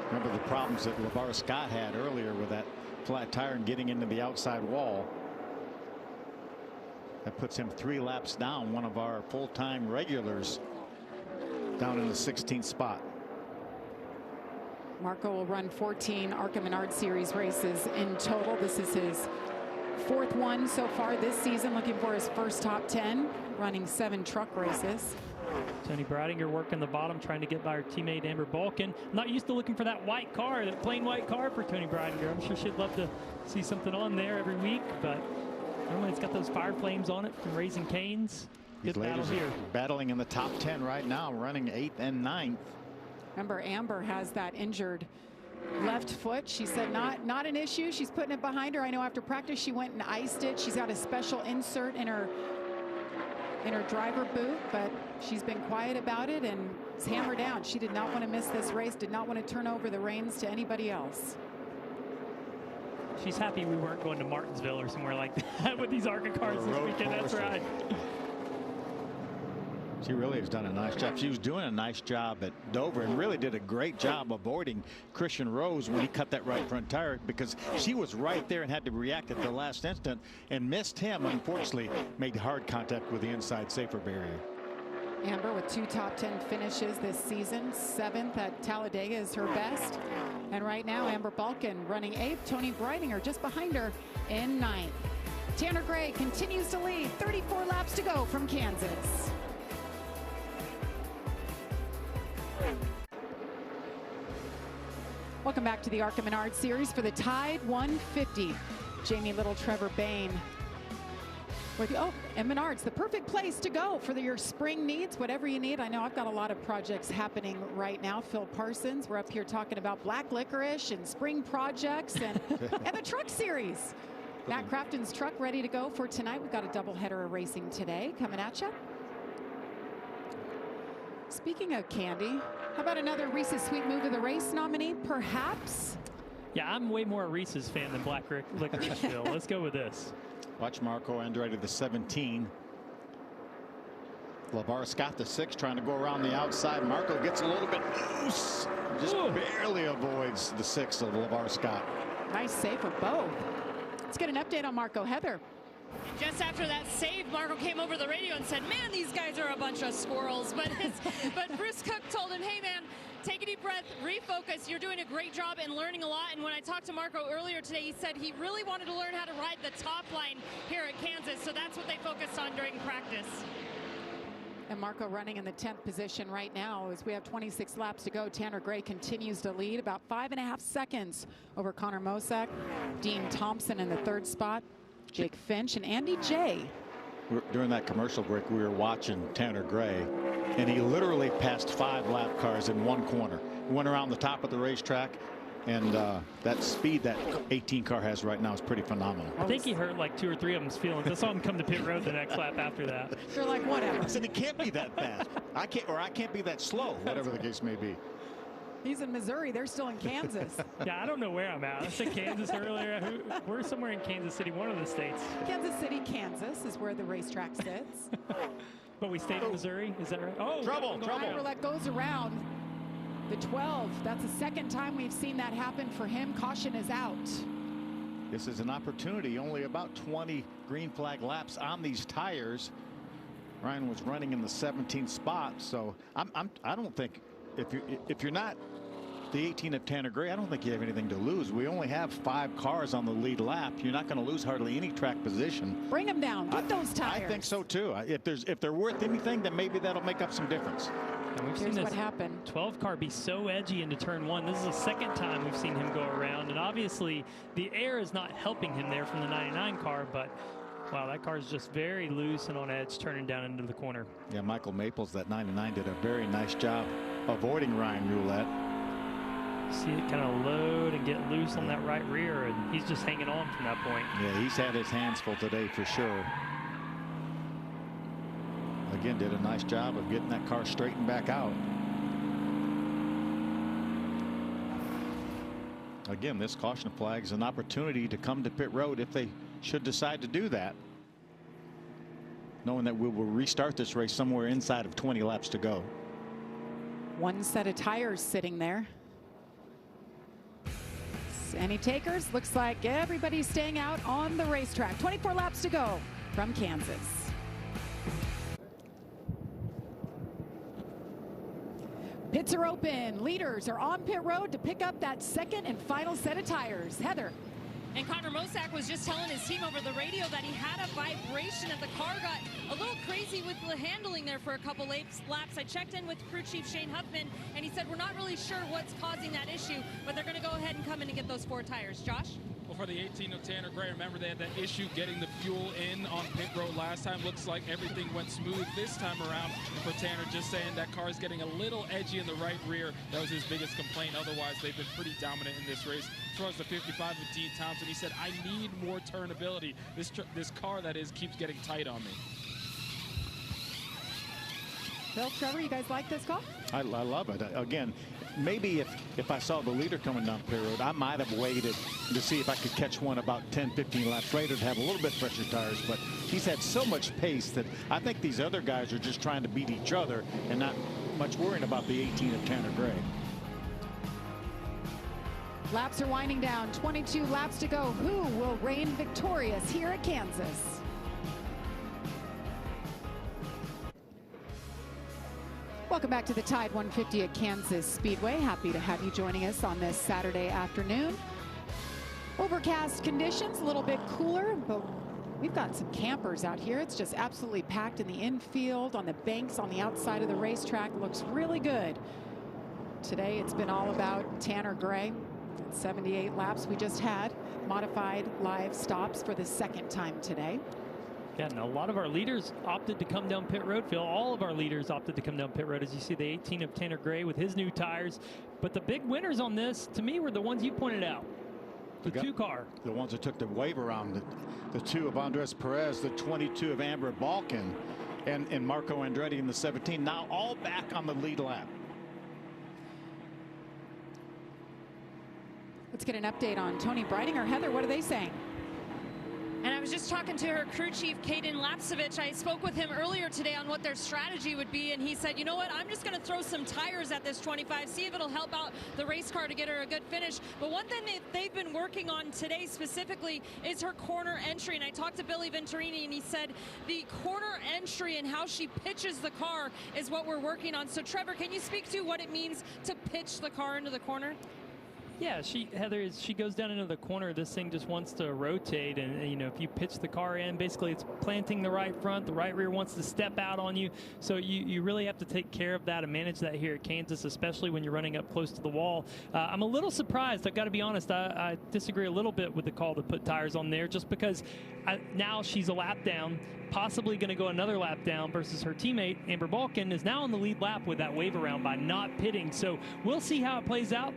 Remember the problems that LeVar Scott had earlier with that flat tire and getting into the outside wall. That puts him 3 laps down, one of our full-time regulars down in the 16th spot. Marco will run 14 ARCA Menard Series races in total. This is his 4th one so far this season, looking for his first top 10, running 7 truck races. Tony Breidinger working the bottom, trying to get by her teammate Amber Balkin. Not used to looking for that white car, that plain white car for Tony Breidinger. I'm sure she'd love to see something on there every week, but normally it's got those fire flames on it from Raising Cane's. Good battle here. Battling in the top 10 right now, running 8th and 9th. Remember, Amber has that injured left foot. She said not an issue. She's putting it behind her. I know after practice she went and iced it. She's got a special insert in her driver boot, but she's been quiet about it and is hammered down. She did not want to miss this race, did not want to turn over the reins to anybody else. She's happy we weren't going to Martinsville or somewhere like that with these ARCA cars this weekend. That's right. She really has done a nice job. She was doing a nice job at Dover and really did a great job avoiding Christian Rose when he cut that right front tire, because she was right there and had to react at the last instant and missed him. Unfortunately, made hard contact with the inside safer barrier. Amber with 2 top 10 finishes this season. 7th at Talladega is her best. And right now, Amber Balkin running 8th. Tony Breidinger just behind her in 9th. Tanner Gray continues to lead. 34 laps to go from Kansas. Welcome back to the ARCA Menard Series for the Tide 150. Jamie Little, Trevor Bayne. And Menards, the perfect place to go for your spring needs, whatever you need. I know I've got a lot of projects happening right now. Phil Parsons, we're up here talking about black licorice and spring projects and, and the truck series. Matt Crafton's truck ready to go for tonight. We've got a doubleheader of racing today coming at you. Speaking of candy, how about another Reese's Sweet Move of the Race nominee, perhaps? Yeah, I'm way more a Reese's fan than black licorice, Phil. Let's go with this. Watch Marco Andretti, the 17. LeVar Scott, the 6, trying to go around the outside. Marco gets a little bit loose. Just barely avoids the 6 of LeVar Scott. Nice save for both. Let's get an update on Marco. Heather. And just after that save, Marco came over the radio and said, man, these guys are a bunch of squirrels. But Bruce Cook told him, hey, man, take a deep breath, refocus. You're doing a great job and learning a lot. And when I talked to Marco earlier today, he said he really wanted to learn how to ride the top line here at Kansas. So that's what they focused on during practice. And Marco running in the 10th position right now as we have 26 laps to go. Tanner Gray continues to lead about 5.5 seconds over Connor Mosack. Dean Thompson in the 3rd spot. Jake Finch and Andy J. During that commercial break, we were watching Tanner Gray, and he literally passed 5 lap cars in one corner. He went around the top of the racetrack, and that speed that 18 car has right now is pretty phenomenal. I think he hurt like 2 or 3 of them's feelings. I saw him come to pit road the next lap after that. They're like, whatever. I said, it can't be that fast. I can't be that slow, whatever the case may be. He's in Missouri. They're still in Kansas. Yeah, I don't know where I'm at. I said Kansas earlier. We're somewhere in Kansas City, one of the states. Kansas City, Kansas is where the racetrack sits. But we stayed in Missouri. Is that right? Oh, trouble. That goes around the 12. That's the 2nd time we've seen that happen for him. Caution is out. This is an opportunity. Only about 20 green flag laps on these tires. Ryan was running in the 17th spot, so I don't think if you're not the 18 of Tanner Gray, I don't think you have anything to lose. We only have 5 cars on the lead lap. You're not going to lose hardly any track position. Bring them down. Get those tires. I think so too. If they're worth anything, then maybe that'll make up some difference. And we've seen this 12 car be so edgy into turn 1. This is the 2nd time we've seen him go around, and obviously the air is not helping him there from the 99 car, but wow, that car is just very loose and on edge turning down into the corner. Yeah, Michael Maples, that 99, did a very nice job avoiding Ryan Roulette. See it kind of load and get loose on that right rear, and he's just hanging on from that point. Yeah, he's had his hands full today for sure. Again, did a nice job of getting that car straightened back out. Again, this caution flag is an opportunity to come to pit road if they should decide to do that, knowing that we will restart this race somewhere inside of 20 laps to go. 1 set of tires sitting there. Any takers? Looks like everybody's staying out on the racetrack. 24 laps to go from Kansas. Pits are open. Leaders are on pit road to pick up that 2nd and final set of tires. Heather. And Connor Mosack was just telling his team over the radio that he had a vibration and the car got a little crazy with the handling there for a couple laps. I checked in with crew chief Shane Huffman, and he said we're not really sure what's causing that issue, but they're going to go ahead and come in and get those 4 tires. Josh? Well, for the 18 of Tanner Gray, remember they had that issue getting the fuel in on pit road last time. Looks like everything went smooth this time around for Tanner, just saying that car is getting a little edgy in the right rear. That was his biggest complaint. Otherwise, they've been pretty dominant in this race. As far as the 55 of Dean Thompson, he said, I need more turnability. This car, that is, keeps getting tight on me. Bill, Trevor, you guys like this call? I love it. Again, maybe if I saw the leader coming down pit road, I might have waited to see if I could catch one about 10, 15 laps later to have a little bit fresher tires. But he's had so much pace that I think these other guys are just trying to beat each other and not much worrying about the 18 of Tanner Gray. Laps are winding down. 22 laps to go. Who will reign victorious here at Kansas? Welcome back to the Tide 150 at Kansas Speedway. Happy to have you joining us on this Saturday afternoon. Overcast conditions, a little bit cooler, but we've got some campers out here. It's just absolutely packed in the infield, on the banks, on the outside of the racetrack. Looks really good. Today it's been all about Tanner Gray. 78 laps we just had. Modified live stops for the 2nd time today. Yeah, and a lot of our leaders opted to come down pit road, Phil. All of our leaders opted to come down pit road, as you see the 18 of Tanner Gray with his new tires. But the big winners on this, to me, were the ones you pointed out. The 2 car. The ones that took the wave around. The 2 of Andres Perez, the 22 of Amber Balkin, and Marco Andretti in the 17. Now all back on the lead lap. Let's get an update on Tony Breidinger. Heather, what are they saying? And was just talking to her crew chief, Kaden Lapsevich. I spoke with him earlier today on what their strategy would be, and he said, you know what, I'm just going to throw some tires at this 25, see if it'll help out the race car to get her a good finish. But one thing they've been working on today specifically is her corner entry. And I talked to Billy Venturini, and he said the corner entry and how she pitches the car is what we're working on. So, Trevor, can you speak to what it means to pitch the car into the corner? Yeah, Heather, as she goes down into the corner, this thing just wants to rotate, and you know, if you pitch the car in, basically it's planting the right front, the right rear wants to step out on you, so you really have to take care of that and manage that here at Kansas, especially when you're running up close to the wall. I'm a little surprised, I've got to be honest, I disagree a little bit with the call to put tires on there, just because now she's a lap down, possibly going to go another lap down, versus her teammate, Amber Balkin, is now on the lead lap with that wave around by not pitting, so we'll see how it plays out.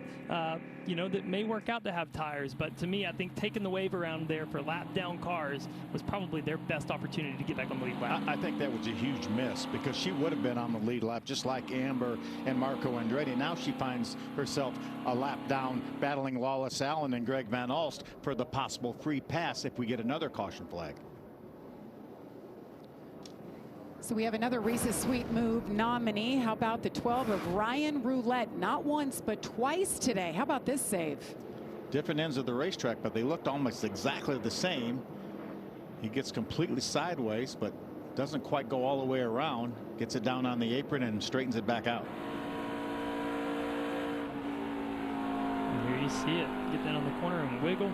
You know, that may work out to have tires, but to me, I think taking the wave around there for lap down cars was probably their best opportunity to get back on the lead lap. I think that was a huge miss, because she would have been on the lead lap just like Amber and Marco Andretti. Now she finds herself a lap down, battling Lawless Allen and Greg Van Alst for the possible free pass if we get another caution flag. So we have another Reese's Sweet Move nominee. How about the 12 of Ryan Roulette? Not once, but twice today. How about this save? Different ends of the racetrack, but they looked almost exactly the same. He gets completely sideways, but doesn't quite go all the way around. Gets it down on the apron and straightens it back out. And here you see it. Get down on the corner and wiggle.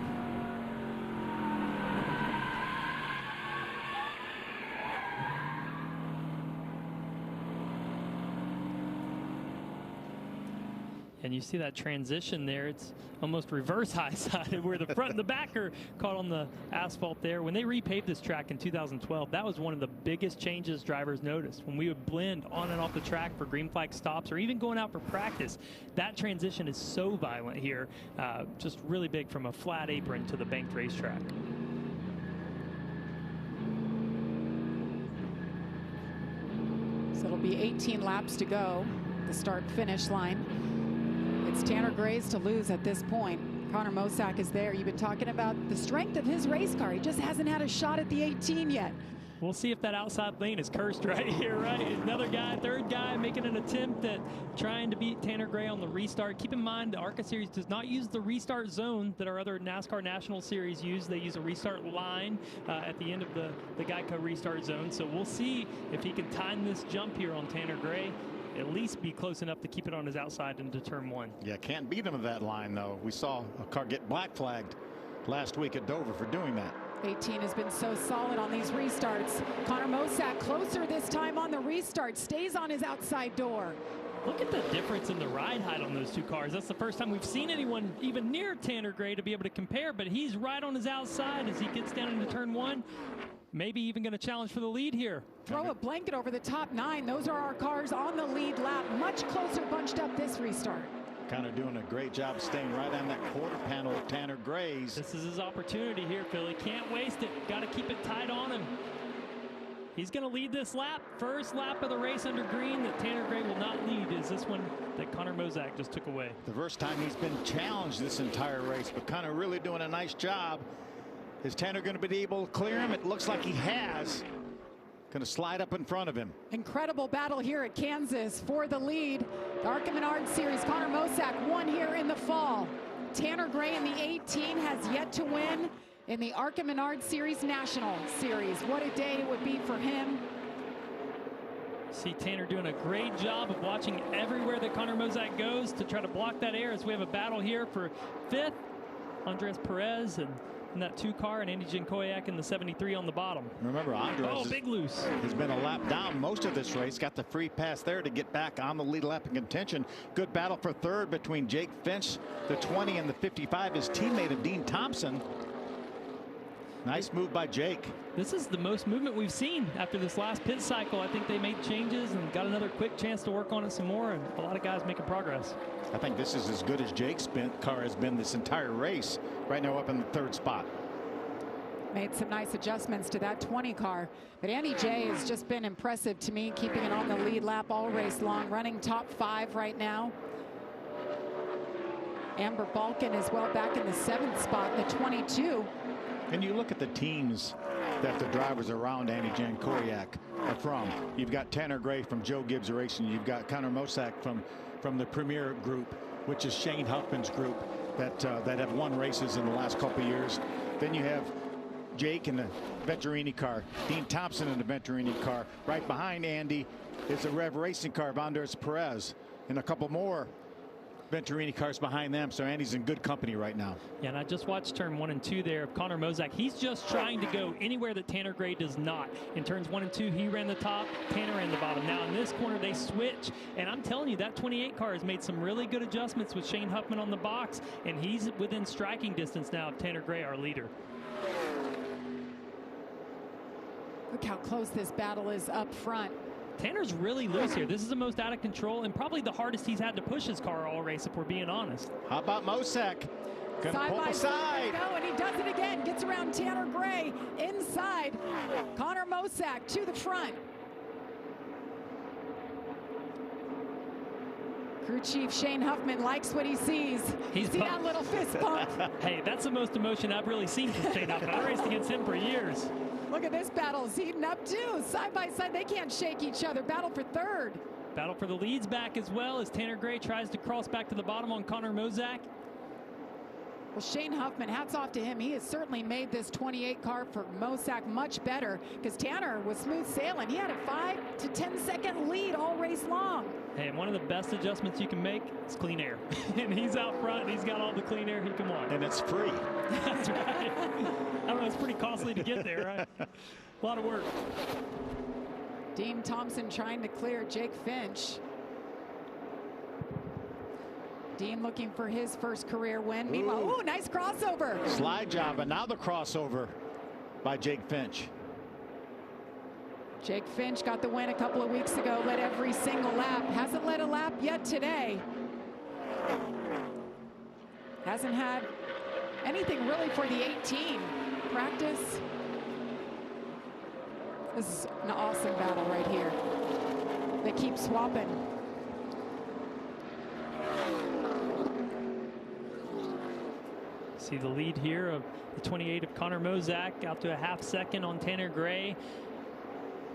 And you see that transition there. It's almost reverse high-sided, where the front and the back are caught on the asphalt there. When they repaved this track in 2012, that was one of the biggest changes drivers noticed. When we would blend on and off the track for green flag stops or even going out for practice, that transition is so violent here. Just really big from a flat apron to the banked racetrack. So it'll be 18 laps to go, the start-finish line. It's Tanner Gray's to lose at this point. Connor Mosack is there. You've been talking about the strength of his race car. He just hasn't had a shot at the 18 yet. We'll see if that outside lane is cursed right here, right? Another guy, third guy, making an attempt at trying to beat Tanner Gray on the restart. Keep in mind, the ARCA Series does not use the restart zone that our other NASCAR National Series use. They use a restart line at the end of the Geico restart zone. So we'll see if he can time this jump here on Tanner Gray. At least be close enough to keep it on his outside into turn one. Yeah, can't beat him at that line, though. We saw a car get black flagged last week at Dover for doing that. 18 has been so solid on these restarts. Connor Mosack closer this time on the restart, stays on his outside door. Look at the difference in the ride height on those two cars. That's the first time we've seen anyone even near Tanner Gray to be able to compare, but he's right on his outside as he gets down into turn one. Maybe even going to challenge for the lead here. Throw a blanket over the top nine. Those are our cars on the lead lap. Much closer bunched up this restart. Kind of doing a great job staying right on that quarter panel of Tanner Gray's. This is his opportunity here, Philly. Can't waste it. Got to keep it tight on him. He's going to lead this lap. First lap of the race under green that Tanner Gray will not lead is this one that Connor Mosack just took away. The first time he's been challenged this entire race, but Connor really doing a nice job. Is Tanner going to be able to clear him? It looks like he has. Going to slide up in front of him. Incredible battle here at Kansas for the lead. The ARCA Menard Series, Connor Mosack won here in the fall. Tanner Gray in the 18 has yet to win in the ARCA Menard Series National Series. What a day it would be for him. See Tanner doing a great job of watching everywhere that Connor Mosack goes to try to block that air, as we have a battle here for fifth. Andres Perez and in that 2 car, and Andy Jankowiak in the 73 on the bottom. Remember, Andres big loose. Has been a lap down most of this race. Got the free pass there to get back on the lead lap in contention. Good battle for third between Jake Finch, the 20, and the 55, his teammate of Dean Thompson. Nice move by Jake. This is the most movement we've seen after this last pit cycle. I think they made changes and got another quick chance to work on it some more, and a lot of guys making progress. I think this is as good as Jake's car has been this entire race. Right now up in the third spot. Made some nice adjustments to that 20 car. But Andy J has just been impressive to me, keeping it on the lead lap all race long, running top 5 right now. Amber Balkan as well back in the 7th spot, the 22. And you look at the teams that the drivers around Andy Jankoriak are from. You've got Tanner Gray from Joe Gibbs Racing. You've got Connor Mosack from the Premier Group, which is Shane Huffman's group that have won races in the last couple of years. Then you have Jake in the Venturini car, Dean Thompson in the Venturini car. Right behind Andy is the Rev Racing car of Andres Perez, and a couple more Venturini cars behind them. So Andy's in good company right now. Yeah, and I just watched turn 1 and 2 there of Connor Mosack. He's just trying to go anywhere that Tanner Gray does not. In turns 1 and 2, he ran the top, Tanner ran the bottom. Now in this corner, they switch, and I'm telling you, that 28 car has made some really good adjustments with Shane Huffman on the box, and he's within striking distance now of Tanner Gray, our leader. Look how close this battle is up front. Tanner's really loose here. This is the most out of control and probably the hardest he's had to push his car all race, if we're being honest. How about Mosack? Side by side. And he does it again. Gets around Tanner Gray inside. Connor Mosack to the front. Crew Chief Shane Huffman likes what he sees. He's See that little fist bump? Hey, that's the most emotion I've really seen from Shane Huffman. I raced against him for years. Look at this battle. It's heating up too. Side by side, they can't shake each other. Battle for third. Battle for the leads back as well as Tanner Gray tries to cross back to the bottom on Connor Mosack. Well, Shane Huffman, hats off to him. He has certainly made this 28 car for Mosack much better because Tanner was smooth sailing. He had a 5 to 10 second lead all race long. Hey, and one of the best adjustments you can make is clean air. And he's out front, and he's got all the clean air he can want. And it's free. That's right. I don't know, it's pretty costly to get there, right? A lot of work. Dean Thompson trying to clear Jake Finch. Dean looking for his first career win. Meanwhile, ooh, nice crossover. Slide job, and now the crossover by Jake Finch. Jake Finch got the win a couple of weeks ago, led every single lap. Hasn't led a lap yet today. Hasn't had anything really for the 18. Practice. This is an awesome battle right here. They keep swapping. See the lead here of the 28 of Connor Mosack out to a half second on Tanner Gray.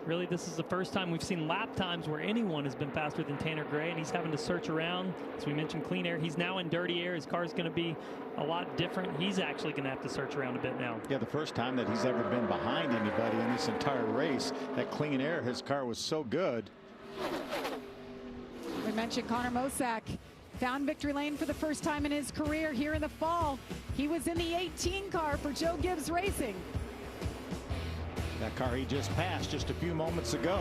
Really, this is the first time we've seen lap times where anyone has been faster than Tanner Gray, and he's having to search around. As we mentioned, clean air. He's now in dirty air. His car's going to be a lot different. He's actually going to have to search around a bit now. Yeah, the first time that he's ever been behind anybody in this entire race. That clean air, his car was so good. We mentioned Connor Mosack found victory lane for the first time in his career here in the fall. He was in the 18 car for Joe Gibbs Racing. That car he just passed just a few moments ago.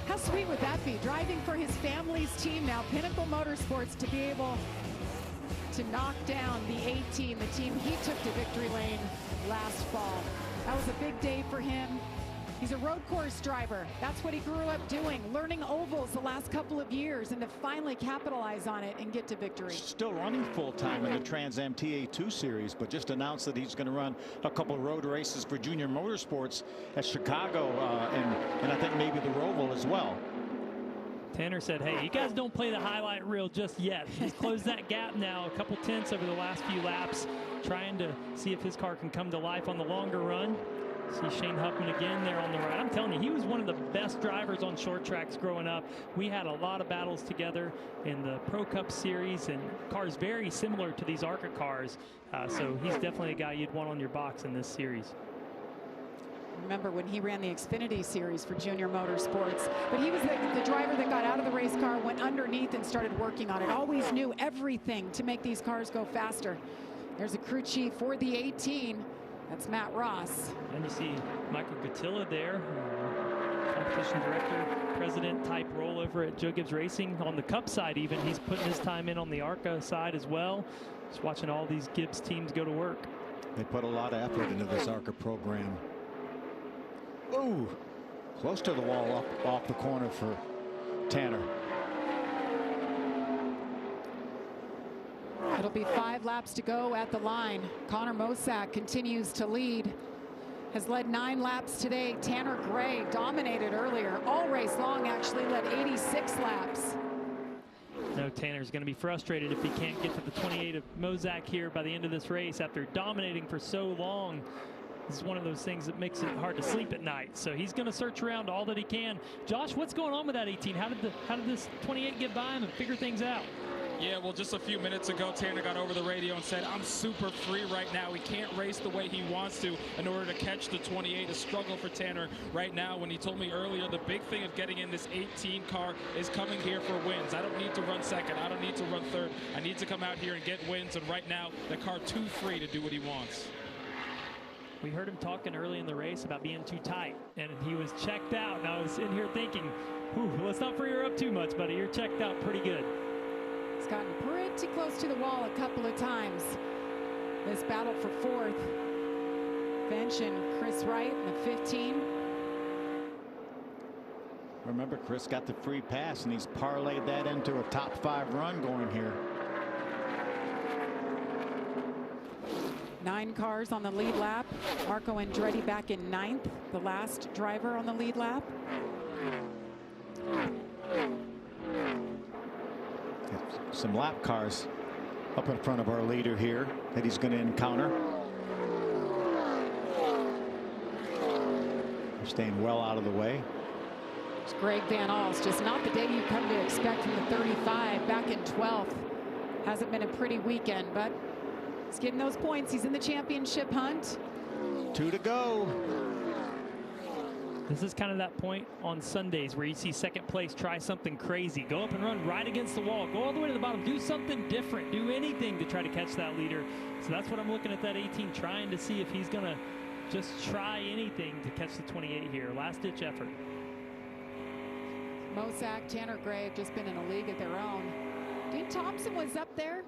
How sweet would that be? Driving for his family's team now, Pinnacle Motorsports, to be able to knock down the 18, the team he took to victory lane last fall. That was a big day for him. He's a road course driver. That's what he grew up doing, learning ovals the last couple of years, and to finally capitalize on it and get to victory. Still running full-time in the Trans Am TA2 series, but just announced that he's going to run a couple of road races for Junior Motorsports at Chicago and I think maybe the Roval as well. Tanner said, hey, you guys don't play the highlight reel just yet. He's closed that gap now, a couple tenths over the last few laps, trying to see if his car can come to life on the longer run. See Shane Huffman again there on the right. I'm telling you, he was one of the best drivers on short tracks growing up. We had a lot of battles together in the Pro Cup series, and cars very similar to these ARCA cars. So he's definitely a guy you'd want on your box in this series. Remember when he ran the Xfinity series for Junior Motorsports, but he was the driver that got out of the race car, went underneath and started working on it. Always knew everything to make these cars go faster. There's a crew chief for the 18. That's Matt Ross. And you see Michael Gattilla there, competition director, president type role over at Joe Gibbs Racing. On the Cup side even, he's putting his time in on the ARCA side as well. Just watching all these Gibbs teams go to work. They put a lot of effort into this ARCA program. Ooh, close to the wall off the corner for Tanner. It'll be 5 laps to go at the line. Connor Mosack continues to lead. Has led 9 laps today. Tanner Gray dominated earlier. All race long, actually led 86 laps. No, Tanner's going to be frustrated if he can't get to the 28 of Mozak here by the end of this race after dominating for so long. This is one of those things that makes it hard to sleep at night. So he's going to search around all that he can. Josh, what's going on with that 18? How did this 28 get by him and figure things out? Yeah, well, just a few minutes ago, Tanner got over the radio and said, I'm super free right now. He can't race the way he wants to in order to catch the 28. A struggle for Tanner right now. When he told me earlier, the big thing of getting in this 18 car is coming here for wins. I don't need to run second. I don't need to run third. I need to come out here and get wins. And right now, the car too free to do what he wants. We heard him talking early in the race about being too tight, and he was checked out. And I was in here thinking, let's not free her up too much, buddy. You're checked out pretty good. He's gotten pretty close to the wall a couple of times. This battle for fourth. Finch and Chris Wright in the 15. Remember, Chris got the free pass, and he's parlayed that into a top 5 run going here. 9 cars on the lead lap. Marco Andretti back in 9th, the last driver on the lead lap. Some lap cars up in front of our leader here that he's going to encounter. They're staying well out of the way. It's Greg Van Alst, just not the day you come to expect from the 35 back in 12th. Hasn't been a pretty weekend, but he's getting those points. He's in the championship hunt. 2 to go. This is kind of that point on Sundays where you see second place try something crazy. Go up and run right against the wall. Go all the way to the bottom. Do something different. Do anything to try to catch that leader. So that's what I'm looking at that 18, trying to see if he's going to just try anything to catch the 28 here. Last-ditch effort. Mozak, Tanner Gray have just been in a league of their own. Dean Thompson was up there,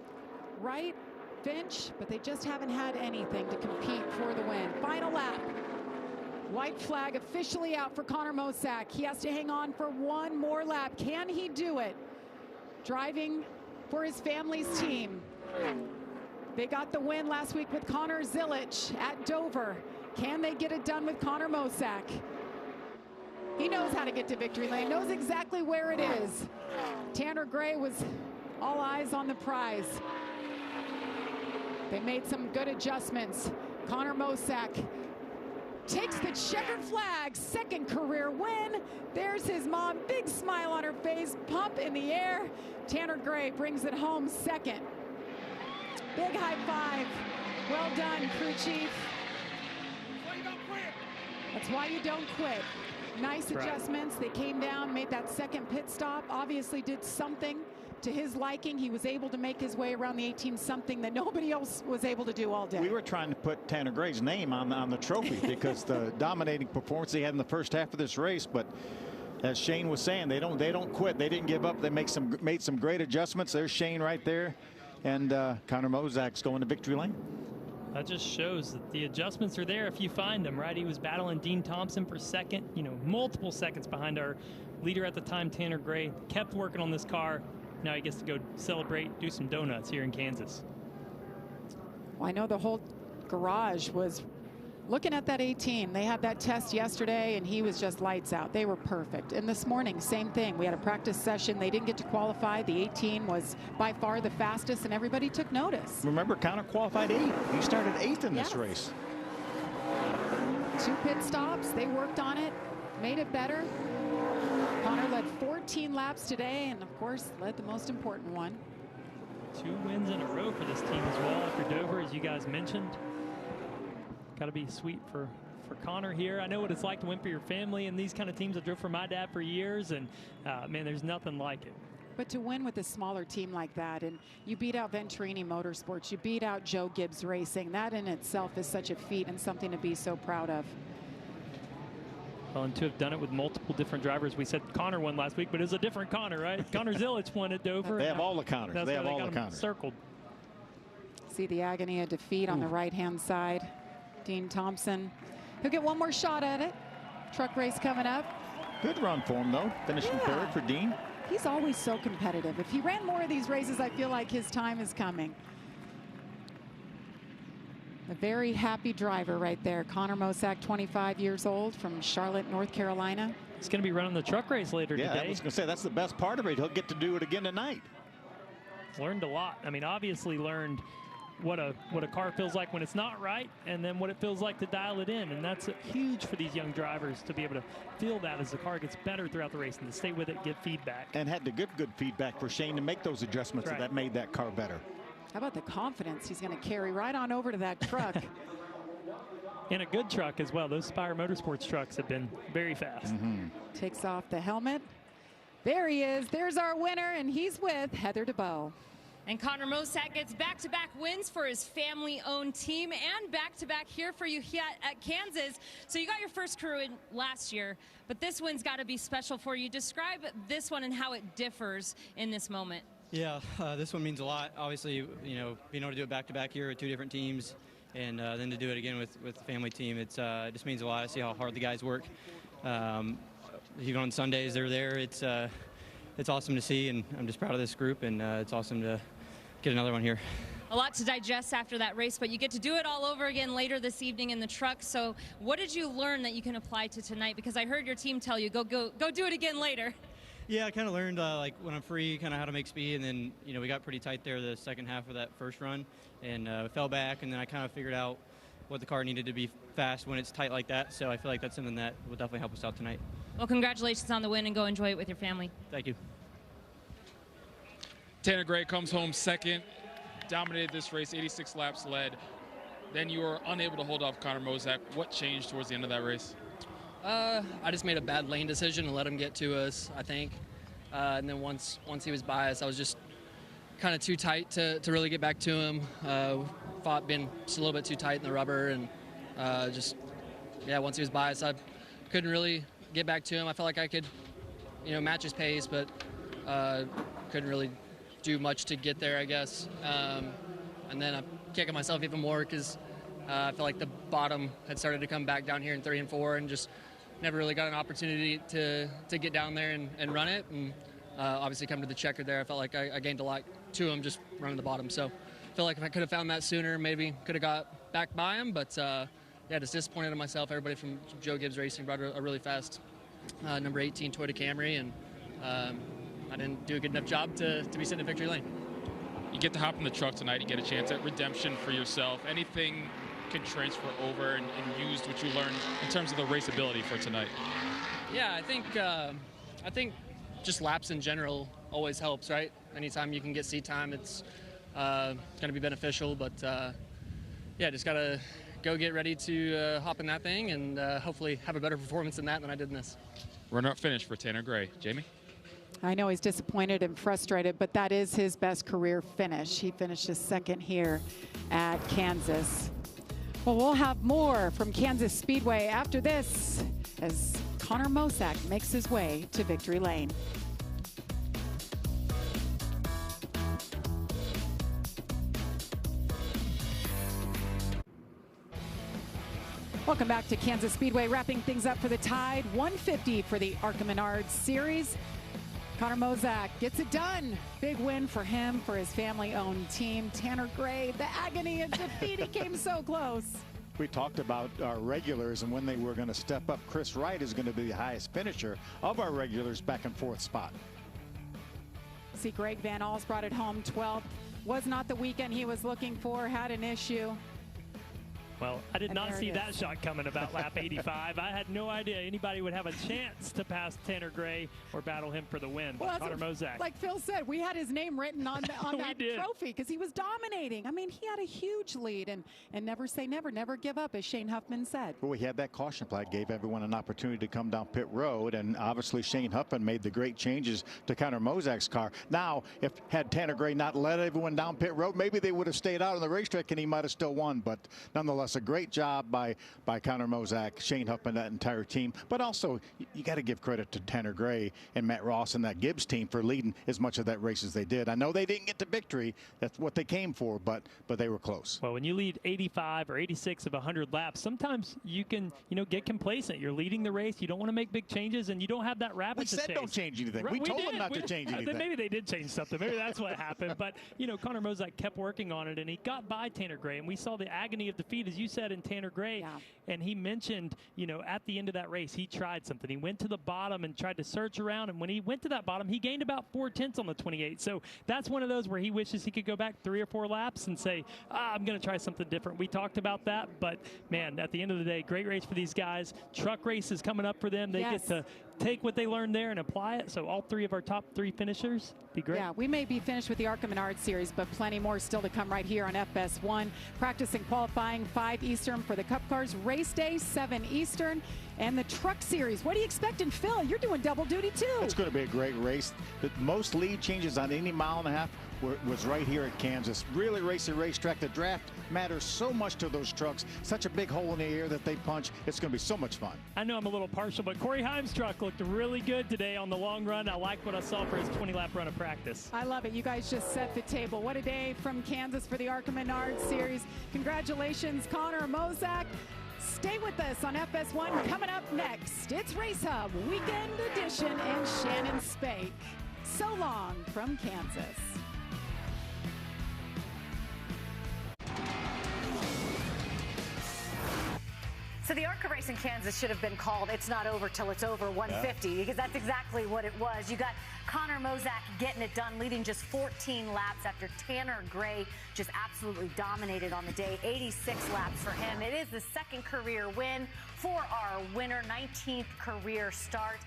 right? Finch, but they just haven't had anything to compete for the win. Final lap. White flag officially out for Connor Mozak. He has to hang on for one more lap. Can he do it? Driving for his family's team. They got the win last week with Connor Zilic at Dover. Can they get it done with Connor Mozak? He knows how to get to victory lane, knows exactly where it is. Tanner Gray was all eyes on the prize. They made some good adjustments. Connor Mozak takes the checkered flag, second career win. There's his mom, big smile on her face, pump in the air. Tanner Gray brings it home second. Big high five. Well done, crew chief. That's why you don't quit. Nice adjustments. They came down, made that second pit stop, obviously did something to his liking. He was able to make his way around the 18, something that nobody else was able to do all day. We were trying to put Tanner Gray's name on the trophy because the dominating performance he had in the first half of this race. But as Shane was saying, they don't quit. They didn't give up. They made some great adjustments. There's Shane right there, and Connor Mozak's going to victory lane. That just shows that the adjustments are there if you find them, right? He was battling Dean Thompson for second, multiple seconds behind our leader at the time, Tanner Gray. Kept working on this car. Now he gets to go celebrate, do some donuts here in Kansas. Well, I know the whole garage was looking at that 18. They had that test yesterday, and he was just lights out. They were perfect. And this morning, same thing. We had a practice session. They didn't get to qualify. The 18 was by far the fastest, and everybody took notice. Remember, Connor qualified 8th. He started 8th in this race. 2 pit stops. They worked on it, made it better. Connor led 14 laps today, and of course, led the most important one. 2 wins in a row for this team as well after Dover, as you guys mentioned. Got to be sweet for Connor here. I know what it's like to win for your family and these kind of teams. I drove for my dad for years, and man, there's nothing like it. But to win with a smaller team like that, and you beat out Venturini Motorsports, you beat out Joe Gibbs Racing, that in itself is such a feat and something to be so proud of. Well, and to have done it with multiple different drivers. We said Connor won last week, but it was a different Connor, right? Connor Zilic won at Dover. They have all the Connors. They have all the Connors circled. See the agony of defeat on the right-hand side. Dean Thompson. He'll get one more shot at it. Truck race coming up. Good run for him, though. Finishing third for Dean. He's always so competitive. If he ran more of these races, I feel like his time is coming. A very happy driver right there. Connor Mozak, 25 years old, from Charlotte, North Carolina. He's going to be running the truck race later today. Yeah, I was going to say, that's the best part of it. He'll get to do it again tonight. learned a lot. I mean, obviously learned what a car feels like when it's not right, and then what it feels like to dial it in. And that's huge for these young drivers to be able to feel that as the car gets better throughout the race and to stay with it, get feedback. And had to get good feedback for Shane to make those adjustments that made that car better. How about the confidence he's going to carry right on over to that truck? In a good truck as well. Those Spire Motorsports trucks have been very fast. Takes off the helmet. There he is. There's our winner, and he's with Heather DeBow. And Connor Mosack gets back-to-back wins for his family-owned team and back-to-back here for you here at Kansas. So you got your first career win last year, but this one's got to be special for you. Describe this one and how it differs in this moment. Yeah, this one means a lot. Obviously, you know, being able to do it back-to-back here with 2 different teams, and then to do it again with the family team, it just means a lot. I see how hard the guys work. Even on Sundays, they're there. It's awesome to see, and I'm just proud of this group, and it's awesome to get another one here. A lot to digest after that race, but you get to do it all over again later this evening in the truck. So what did you learn that you can apply to tonight? Because I heard your team tell you, go do it again later. Yeah, I kind of learned like when I'm free, kind of how to make speed, and then you know we got pretty tight there the second half of that first run, and fell back, and then I kind of figured out what the car needed to be fast when it's tight like that. So I feel like that's something that will definitely help us out tonight. Well, congratulations on the win, and go enjoy it with your family. Thank you. Tanner Gray comes home second, dominated this race, 86 laps led. Then you were unable to hold off Connor Mosack. What changed towards the end of that race? I just made a bad lane decision and let him get to us, I think. And then once he was by us, I was just kind of too tight to really get back to him. Thought being just a little bit too tight in the rubber, and once he was by us, I couldn't really get back to him. I felt like I could, match his pace, but couldn't really do much to get there, I guess. And then I'm kicking myself even more because I felt like the bottom had started to come back down here in 3 and 4, and just never really got an opportunity to get down there and run it. And obviously come to the checker there, I felt like I gained a lot to him just running the bottom. So I feel like if I could have found that sooner, maybe could have got back by him. But just disappointed in myself. Everybody from Joe Gibbs Racing brought a really fast number 18 Toyota Camry, and I didn't do a good enough job to be sitting in victory lane. You get to hop in the truck tonight. You get a chance at redemption for yourself. Anything can transfer over and use what you learned in terms of the raceability for tonight? Yeah, I think just laps in general always helps, right? Anytime you can get seat time, it's going to be beneficial. But just got to go get ready to hop in that thing and hopefully have a better performance in that than I did in this. Runner-up finish for Tanner Gray. Jamie? I know he's disappointed and frustrated, but that is his best career finish. He finishes second here at Kansas. Well, we'll have more from Kansas Speedway after this as Connor Mosack makes his way to victory lane. Welcome back to Kansas Speedway, wrapping things up for the Tide. 150 for the ARCA Menards Series. Connor Mosack gets it done. Big win for him, for his family-owned team. Tanner Gray, the agony of defeat. He came so close. We talked about our regulars and when they were going to step up. Chris Wright is going to be the highest finisher of our regulars, back and forth spot. See, Greg Van Alls brought it home 12th. Was not the weekend he was looking for, had an issue. Well, I did not see that shot coming about lap 85. I had no idea anybody would have a chance to pass Tanner Gray or battle him for the win. Well, Connor Mosack. Like Phil said, we had his name written on that trophy because he was dominating. I mean, he had a huge lead, and never say never, never give up, as Shane Huffman said. Well, we had that caution flag, gave everyone an opportunity to come down pit road, and obviously Shane Huffman made the great changes to Connor Mosack's car. Now, if had Tanner Gray not let everyone down pit road, maybe they would have stayed out on the racetrack and he might have still won. But nonetheless, a great job by Connor Mosack, Shane Huffman, that entire team. But also, you got to give credit to Tanner Gray and Matt Ross and that Gibbs team for leading as much of that race as they did. I know they didn't get to victory. That's what they came for, but they were close. Well, when you lead 85 or 86 of 100 laps, sometimes you can, get complacent. You're leading the race. You don't want to make big changes, and you don't have that rabbit to chase. We said don't change anything. We told them not to change anything. Maybe they did change something. Maybe that's what happened. But, Connor Mosack kept working on it, and he got by Tanner Gray, and we saw the agony of defeat, as you you said, in Tanner Gray. And he mentioned, you know, at the end of that race, he tried something. He went to the bottom and tried to search around. And when he went to that bottom, he gained about 4/10 on the 28. So that's one of those where he wishes he could go back 3 or 4 laps and say, I'm going to try something different. We talked about that. But, man, at the end of the day, great race for these guys. Truck race is coming up for them. They get to take what they learned there and apply it. So all 3 of our top 3 finishers be great. Yeah, we may be finished with the ARCA Menard series, but plenty more still to come right here on FS1. Practice and qualifying 5 Eastern for the Cup Cars. Race day 7 Eastern. And the Truck Series. What are you expecting, Phil? You're doing double duty too. It's going to be a great race. The most lead changes on any mile and a half was right here at Kansas. Really racy racetrack. The draft matters so much to those trucks. Such a big hole in the air that they punch. It's going to be so much fun. I know I'm a little partial, but Corey Heim's truck looked really good today on the long run. I like what I saw for his 20-lap run of practice. I love it. You guys just set the table. What a day from Kansas for the ARCA Menard series. Congratulations, Connor Mosack. Stay with us on FS1. Coming up next, it's Race Hub Weekend Edition and Shannon Spake. So long from Kansas. So the ARCA race in Kansas should have been called It's Not Over Till It's Over 150 because that's exactly what it was. You got Connor Mosack getting it done, leading just 14 laps after Tanner Gray just absolutely dominated on the day. 86 laps for him. It is the 2nd career win for our winner, 19th career start,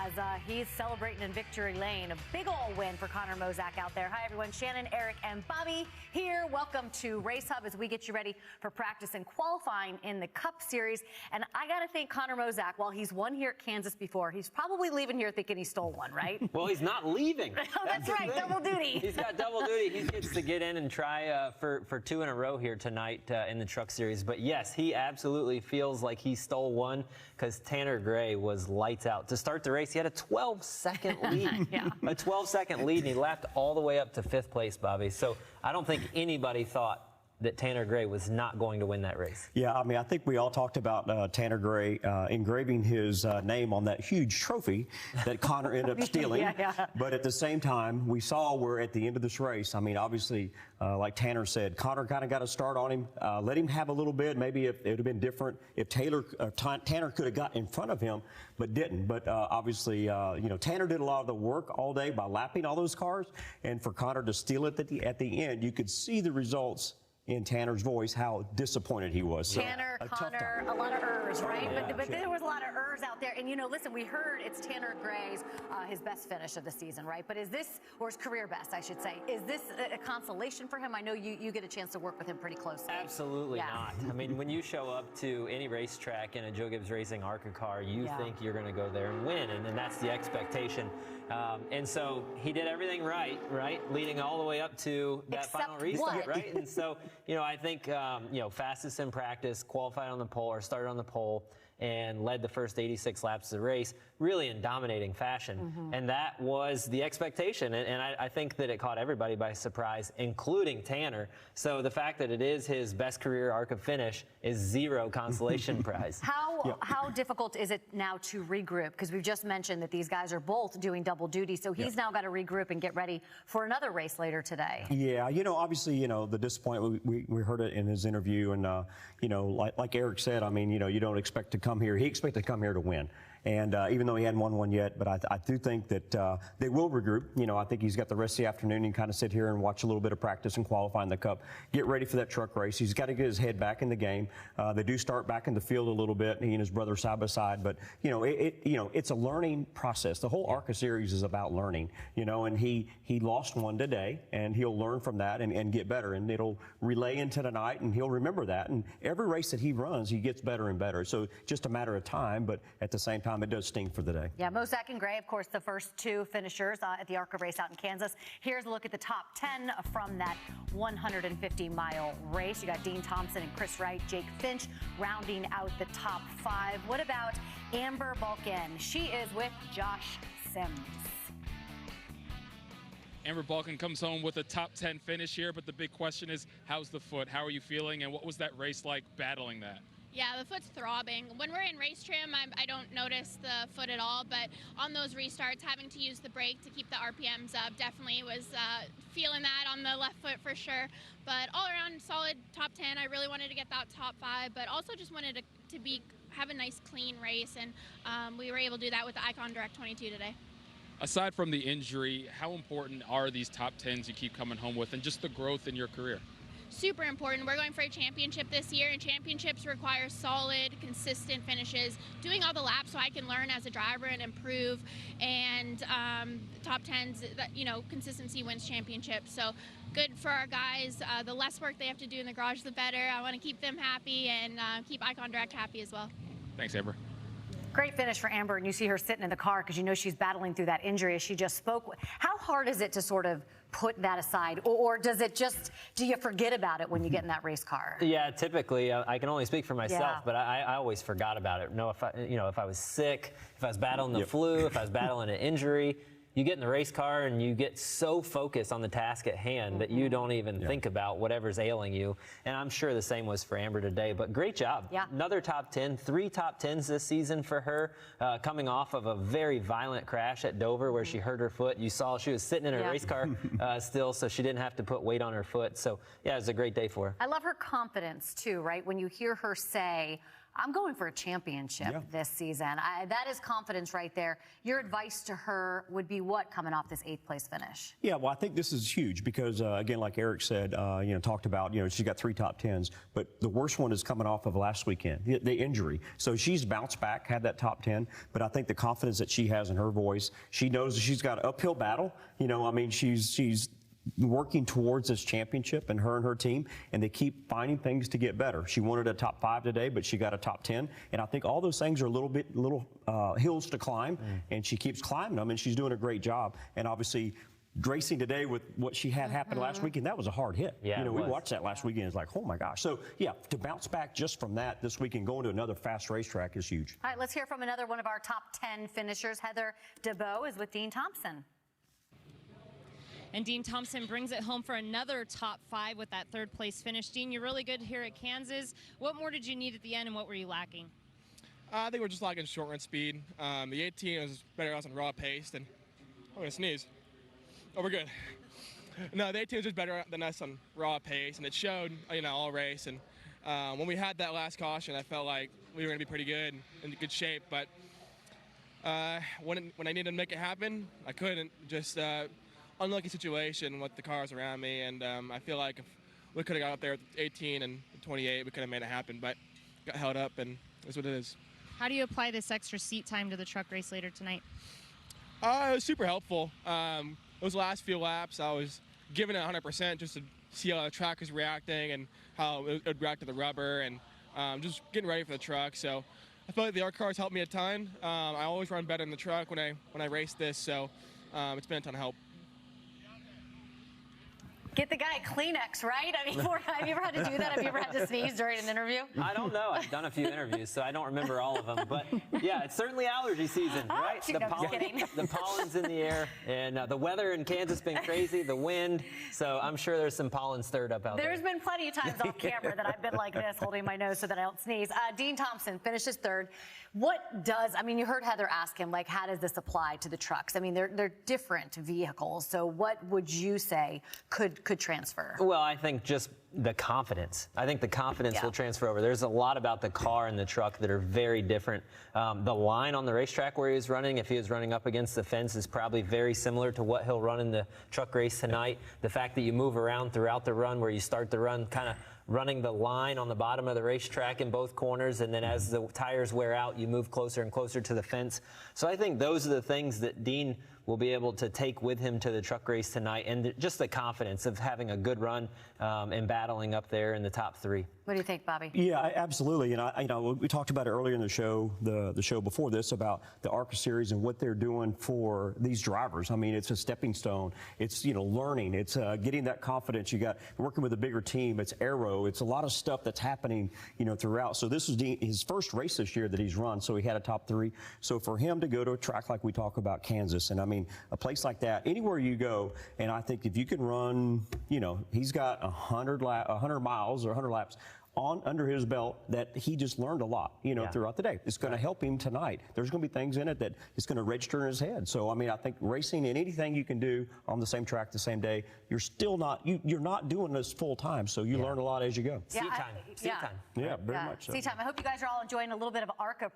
as he's celebrating in victory lane. A big ol' win for Connor Mosack out there. Hi, everyone. Shannon, Eric, and Bobby here. Welcome to Race Hub as we get you ready for practice and qualifying in the Cup Series. And I got to think Connor Mosack, while he's won here at Kansas before, he's probably leaving here thinking he stole one, right? Well, he's not leaving. That's right. Double duty. He's got double duty. He gets to get in and try for 2 in a row here tonight in the Truck Series. But, yes, he absolutely feels like he stole one because Tanner Gray was lights out. To start the race, he had a 12-second lead. A 12-second lead, and he lapped all the way up to 5th place, Bobby. So I don't think anybody thought that Tanner Gray was not going to win that race. Yeah, I mean, I think we all talked about Tanner Gray engraving his name on that huge trophy that Connor ended up stealing. But at the same time, we saw where at the end of this race, I mean, obviously, like Tanner said, Connor kind of got a start on him. Let him have a little bit. Maybe if it would have been different if Tanner could have got in front of him, but didn't. But obviously, you know, Tanner did a lot of the work all day by lapping all those cars, and for Connor to steal it at the end, you could see the results in Tanner's voice, how disappointed he was. Tanner, Connor, a lot of errs, right? But there was a lot of errs out there. And, you know, listen, we heard it's Tanner Gray's, his best finish of the season, right? But is this, or his career best, I should say, is this a consolation for him? I know you get a chance to work with him pretty closely. Absolutely not. I mean, when you show up to any racetrack in a Joe Gibbs Racing ARCA car, you think you're going to go there and win, and then that's the expectation. And so he did everything right, leading all the way up to that final restart, right? And so, you know, I think, you know, fastest in practice, qualified on the pole or started on the pole and led the first 86 laps of the race, really in dominating fashion. And that was the expectation. And I think that it caught everybody by surprise, including Tanner. So the fact that it is his best career ARCA finish is zero consolation prize. How difficult is it now to regroup? Because we've just mentioned that these guys are both doing double duty. So he's now got to regroup and get ready for another race later today. Yeah, you know, obviously, you know, the disappointment, we heard it in his interview. And, you know, like Eric said, I mean, you know, you don't expect to come here. He expected to come here to win. And even though he hadn't won one yet, but I do think that they will regroup. You know, I think he's got the rest of the afternoon and kind of sit here and watch a little bit of practice and qualify in the Cup. Get ready for that truck race. He's got to get his head back in the game. They do start back in the field a little bit, he and his brother side by side. But, you know, it's a learning process. The whole ARCA series is about learning, you know, and he lost one today, and he'll learn from that and get better. And it'll relay into tonight, and he'll remember that. And every race that he runs, he gets better and better. So just a matter of time, but at the same time, it does sting for the day. Yeah, Mosack and Gray, of course, the first 2 finishers at the ARCA race out in Kansas. Here's a look at the top 10 from that 150-mile race. You got Dean Thompson and Chris Wright, Jake Finch rounding out the top 5. What about Amber Balkin? She is with Josh Sims. Amber Balkin comes home with a top 10 finish here, but the big question is, how's the foot? How are you feeling, and what was that race like battling that? Yeah, the foot's throbbing. When we're in race trim, I don't notice the foot at all, but on those restarts, having to use the brake to keep the RPMs up definitely was feeling that on the left foot for sure. But all around, solid top 10. I really wanted to get that top 5, but also just wanted to have a nice, clean race, and we were able to do that with the Icon Direct 22 today. Aside from the injury, how important are these top 10s you keep coming home with, and just the growth in your career? Super important. We're going for a championship this year, and championships require solid, consistent finishes. Doing all the laps so I can learn as a driver and improve, and top 10s, consistency wins championships. So good for our guys. The less work they have to do in the garage, the better. I want to keep them happy and keep Icon Direct happy as well. Thanks, Amber. Great finish for Amber, and you see her sitting in the car because you know she's battling through that injury as she just spoke. How hard is it to sort of put that aside, or do you forget about it when you get in that race car? Yeah, typically I can only speak for myself, but I always forgot about it. If I was sick, if I was battling the flu, if I was battling an injury, you get in the race car and you get so focused on the task at hand that you don't even think about whatever's ailing you. And I'm sure the same was for Amber today, but great job. Yeah. Another top 10, 3 top 10s this season for her, coming off of a very violent crash at Dover where she hurt her foot. You saw she was sitting in her race car still, so she didn't have to put weight on her foot. So yeah, it was a great day for her. I love her confidence too, right? When you hear her say, I'm going for a championship this season. That is confidence right there. Your advice to her would be what coming off this 8th place finish? Yeah, well, I think this is huge because, again, like Eric said, talked about, she's got 3 top 10s, but the worst one is coming off of last weekend, the injury. So she's bounced back, had that top 10, but I think the confidence that she has in her voice, she knows that she's got an uphill battle. She's working towards this championship, and her team, and they keep finding things to get better. She wanted a top 5 today, but she got a top 10, and I think all those things are little hills to climb, and she keeps climbing them, and she's doing a great job. And obviously, racing today with what she had happen last weekend, that was a hard hit. Yeah, we watched that last weekend. It's like, oh my gosh. So yeah, to bounce back just from that this weekend, going to another fast racetrack is huge. All right, let's hear from another one of our top 10 finishers. Heather DeBow is with Dean Thompson. And Dean Thompson brings it home for another top 5 with that 3rd place finish. Dean, you're really good here at Kansas. What more did you need at the end, and what were you lacking? I think we're just lacking short run speed. The 18 was better than us on raw pace, and I'm going to sneeze. Oh, we're good. No, the 18 was just better than us on raw pace, and it showed, all race. And when we had that last caution, I felt like we were going to be pretty good, in good shape. But when I needed to make it happen, I couldn't. Just unlucky situation with the cars around me, and I feel like if we could have got up there with 18 and 28, we could have made it happen, but got held up, and that's what it is. How do you apply this extra seat time to the truck race later tonight? It was super helpful. Those last few laps, I was giving it 100% just to see how the track was reacting and how it would react to the rubber, and just getting ready for the truck. So I feel like the ARC cars helped me a ton. I always run better in the truck when I race this, so it's been a ton of help. Get the guy a Kleenex, right? I mean, have you ever had to do that? Have you ever had to sneeze during an interview? I don't know. I've done a few interviews, so I don't remember all of them. But yeah, it's certainly allergy season, right? The pollen's in the air, and the weather in Kansas has been crazy, the wind. So I'm sure there's some pollen stirred up out there. There's been plenty of times off camera that I've been like this, holding my nose so that I don't sneeze. Dean Thompson finishes 3rd. You heard Heather ask him, how does this apply to the trucks? I mean, they're different vehicles. So what would you say could transfer? Well, I think just the confidence. I think the confidence will transfer over. There's a lot about the car and the truck that are very different. The line on the racetrack where he was running, if he was running up against the fence, is probably very similar to what he'll run in the truck race tonight. The fact that you move around throughout the run, where you start the run kind of running the line on the bottom of the racetrack in both corners, and then as the tires wear out, you move closer and closer to the fence. So I think those are the things that Dean will be able to take with him to the truck race tonight, and just the confidence of having a good run and battling up there in the top 3. What do you think, Bobby? Yeah, absolutely. And we talked about it earlier in the show, the show before this, about the ARCA series and what they're doing for these drivers. I mean, it's a stepping stone. It's learning. It's getting that confidence. You got working with a bigger team. It's aero. It's a lot of stuff that's happening throughout. So this was his first race this year that he's run. So he had a top 3. So for him to go to a track like we talk about, Kansas, and I mean a place like that, anywhere you go, and I think if you can run, he's got 100 miles or 100 laps under his belt that he just learned a lot, throughout the day. It's going to help him tonight. There's going to be things in it that is going to register in his head. So, I mean, I think racing and anything you can do on the same track the same day, you're still not, you're not doing this full time. So you learn a lot as you go. Seat time. Yeah, very much so. Seat time. I hope you guys are all enjoying a little bit of ARCA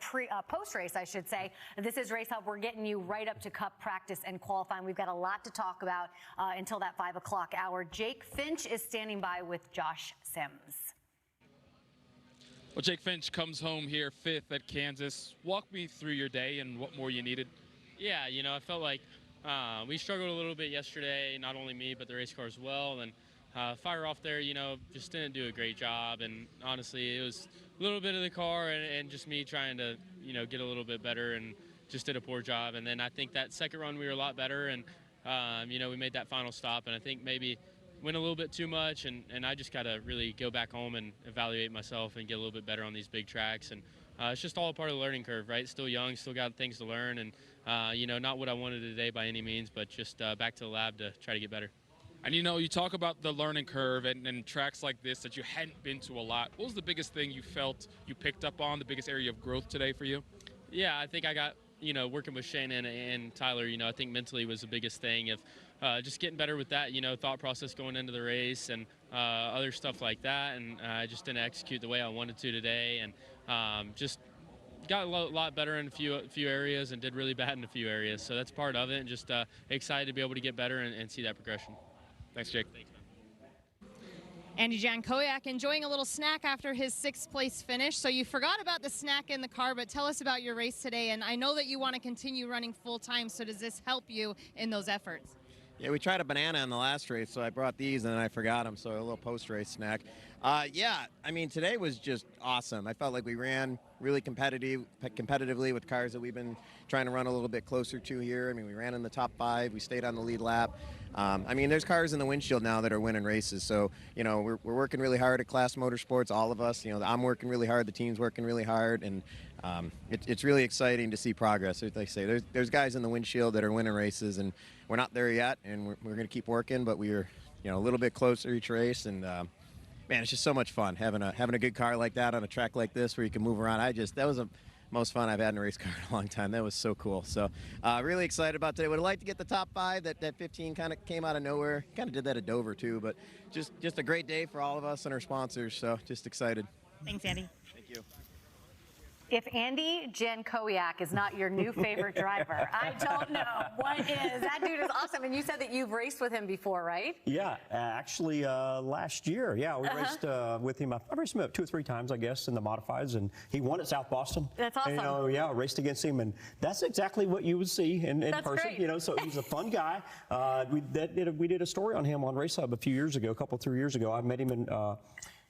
post-race, I should say. This is Race Hub. We're getting you right up to Cup practice and qualifying. We've got a lot to talk about until that 5 o'clock hour. Jake Finch is standing by with Josh Sims. Well, Jake Finch comes home here 5th at Kansas. Walk me through your day and what more you needed. Yeah, I felt like we struggled a little bit yesterday, not only me, but the race car as well. And fire off there, just didn't do a great job. And honestly, it was a little bit of the car and just me trying to, get a little bit better and just did a poor job. And then I think that second run we were a lot better. And, we made that final stop. And I think maybe went a little bit too much, and I just got to really go back home and evaluate myself and get a little bit better on these big tracks. And it's just all a part of the learning curve, right? Still young, still got things to learn, and, not what I wanted today by any means, but just back to the lab to try to get better. And, you talk about the learning curve and tracks like this that you hadn't been to a lot. What was the biggest thing you felt you picked up on, the biggest area of growth today for you? Yeah, I think I got, working with Shannon and Tyler, I think mentally was the biggest thing of just getting better with that, thought process going into the race and other stuff like that. And I just didn't execute the way I wanted to today, and just got a lot better in a few areas and did really bad in a few areas. So that's part of it, and just excited to be able to get better and see that progression. Thanks, Jake. Thanks, man. Andy Jankowiak enjoying a little snack after his 6th place finish. So you forgot about the snack in the car, but tell us about your race today. And I know that you want to continue running full time, so does this help you in those efforts? Yeah, we tried a banana in the last race, so I brought these and then I forgot them, so a little post-race snack. Yeah, I mean, today was just awesome. I felt like we ran really competitively with cars that we've been trying to run a little bit closer to here. I mean, we ran in the top 5. We stayed on the lead lap. I mean, there's cars in the windshield now that are winning races. So, we're working really hard at Class Motorsports, all of us. I'm working really hard. The team's working really hard. And it's really exciting to see progress. Like I say, there's guys in the windshield that are winning races, and we're not there yet. And we're going to keep working, but we're, a little bit closer each race. And, man, it's just so much fun having a good car like that on a track like this where you can move around. That was the most fun I've had in a race car in a long time. That was so cool. So really excited about today. Would have liked to get the top 5. That 15 kind of came out of nowhere. Kind of did that at Dover too, but just a great day for all of us and our sponsors. So just excited. Thanks, Andy. Thank you. If Andy Jankowiak is not your new favorite driver, I don't know what is. That dude is awesome. And you said that you've raced with him before, right? Yeah, actually last year. Yeah, we raced with him. I raced him 2 or 3 times, I guess, in the modifieds, and he won at South Boston. That's awesome. And, I raced against him, and that's exactly what you would see in person. Great. So he's a fun guy. We did a story on him on Race Hub a few years ago, 3 years ago. I met him in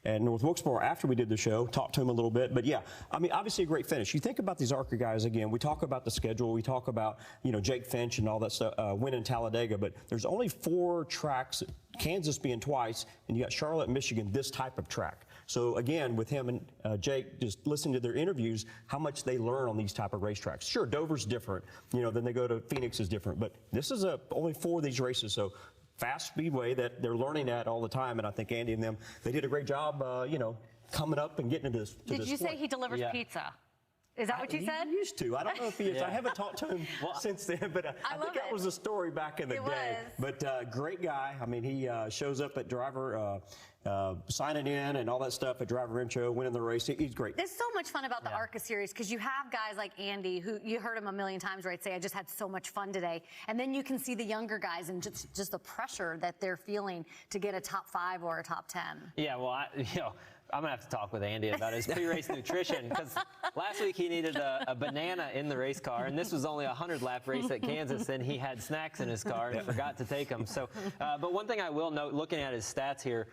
at North Wilkesboro after we did the show, talked to him a little bit. But yeah, I mean, obviously a great finish. You think about these ARCA guys again, we talk about the schedule, we talk about, Jake Finch and all that stuff, winning Talladega, but there's only 4 tracks, Kansas being twice, and you got Charlotte, Michigan, this type of track. So again, with him and Jake, just listening to their interviews, how much they learn on these type of racetracks. Sure, Dover's different, then they go to Phoenix is different, but this is only 4 of these races. So fast speedway that they're learning at all the time, and I think Andy and them, they did a great job, coming up and getting into this. Did you say he delivers pizza? Is that what you said? He used to. I don't know if he is. I haven't talked to him since then, but I think that was a story back in the day. But great guy. I mean, he shows up at driver signing in and all that stuff at driver intro, winning the race. He's great. There's so much fun about the ARCA series because you have guys like Andy, who you heard him a million times, right? Say, I just had so much fun today. And then you can see the younger guys and just the pressure that they're feeling to get a top 5 or a top 10. Yeah, well, I'm going to have to talk with Andy about his pre-race nutrition because last week he needed a banana in the race car, and this was only a 100-lap race at Kansas, and he had snacks in his car and forgot to take them. So, but one thing I will note, looking at his stats here,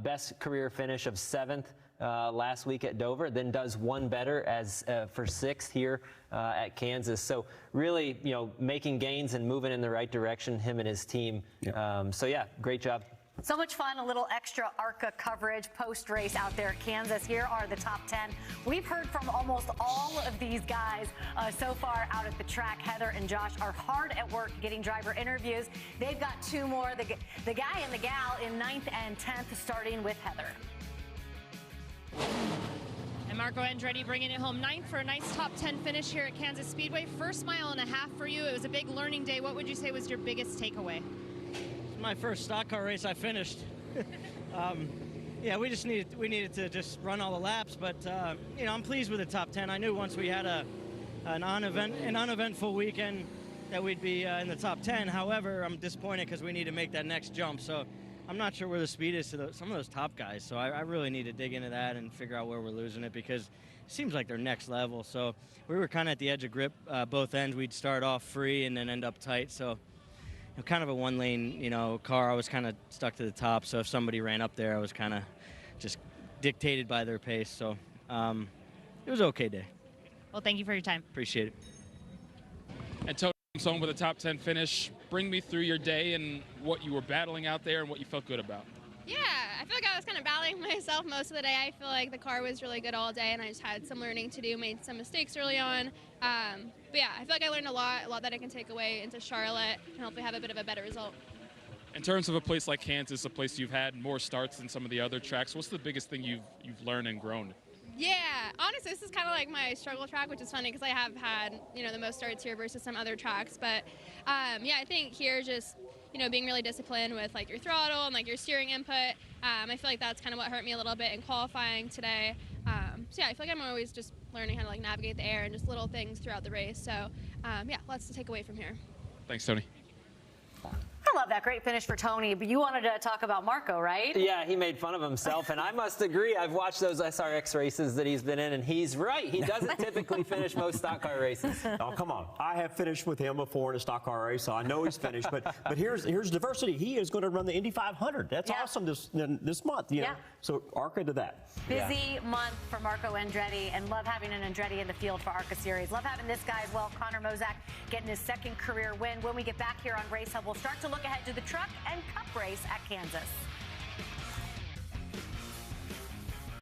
best career finish of 7th last week at Dover, then does one better as for 6th here at Kansas. So really, making gains and moving in the right direction, him and his team. So yeah, great job. So much fun, a little extra ARCA coverage post-race out there at Kansas. Here are the top 10. We've heard from almost all of these guys so far out at the track. Heather and Josh are hard at work getting driver interviews. They've got 2 more, the guy and the gal in 9th and 10th, starting with Heather. And Marco Andretti bringing it home 9th for a nice top 10 finish here at Kansas Speedway. First mile and a half for you. It was a big learning day. What would you say was your biggest takeaway? It's my first stock car race I finished. Yeah, we needed to just run all the laps, but you know, I'm pleased with the top 10. I knew once we had an uneventful weekend that we'd be in the top 10. However, I'm disappointed because we need to make that next jump. So I'm not sure where the speed is to some of those top guys. So I really need to dig into that and figure out where we're losing it, because it seems like they're next level. So we were kind of at the edge of grip both ends. We'd start off free and then end up tight. So kind of a one-lane, you know, car. I was kind of stuck to the top. So if somebody ran up there, I was kind of just dictated by their pace. So it was an okay day. Well, thank you for your time. Appreciate it. And Tony comes home with a top 10 finish. Bring me through your day and what you were battling out there and what you felt good about. Yeah, I feel like I was kind of battling myself most of the day. I feel like the car was really good all day, and I just had some learning to do, made some mistakes early on. But yeah, I feel like I learned a lot that I can take away into Charlotte and hopefully have a bit of a better result. In terms of a place like Kansas, a place you've had more starts than some of the other tracks, what's the biggest thing you've learned and grown? Yeah, honestly, this is kind of like my struggle track, which is funny because I have had, you know, the most starts here versus some other tracks. But yeah, I think here just, you know, being really disciplined with like your throttle and like your steering input. I feel like that's kind of what hurt me a little bit in qualifying today. So yeah, I feel like I'm always just learning how to like navigate the air and just little things throughout the race. So yeah, lots to take away from here. Thanks, Tony. I love that. Great finish for Tony. But you wanted to talk about Marco, right? Yeah, he made fun of himself, and I must agree. I've watched those SRX races that he's been in, and he's right. He doesn't typically finish most stock car races. Oh, come on. I have finished with him before in a stock car race, so I know he's finished. But here's diversity. He is going to run the Indy 500. That's awesome this month, you know. So ARCA to that. Busy month for Marco Andretti, and love having an Andretti in the field for ARCA Series. Love having this guy as well, Connor Mosack, getting his second career win. When we get back here on Race Hub, we'll start to look ahead to the truck and cup race at Kansas.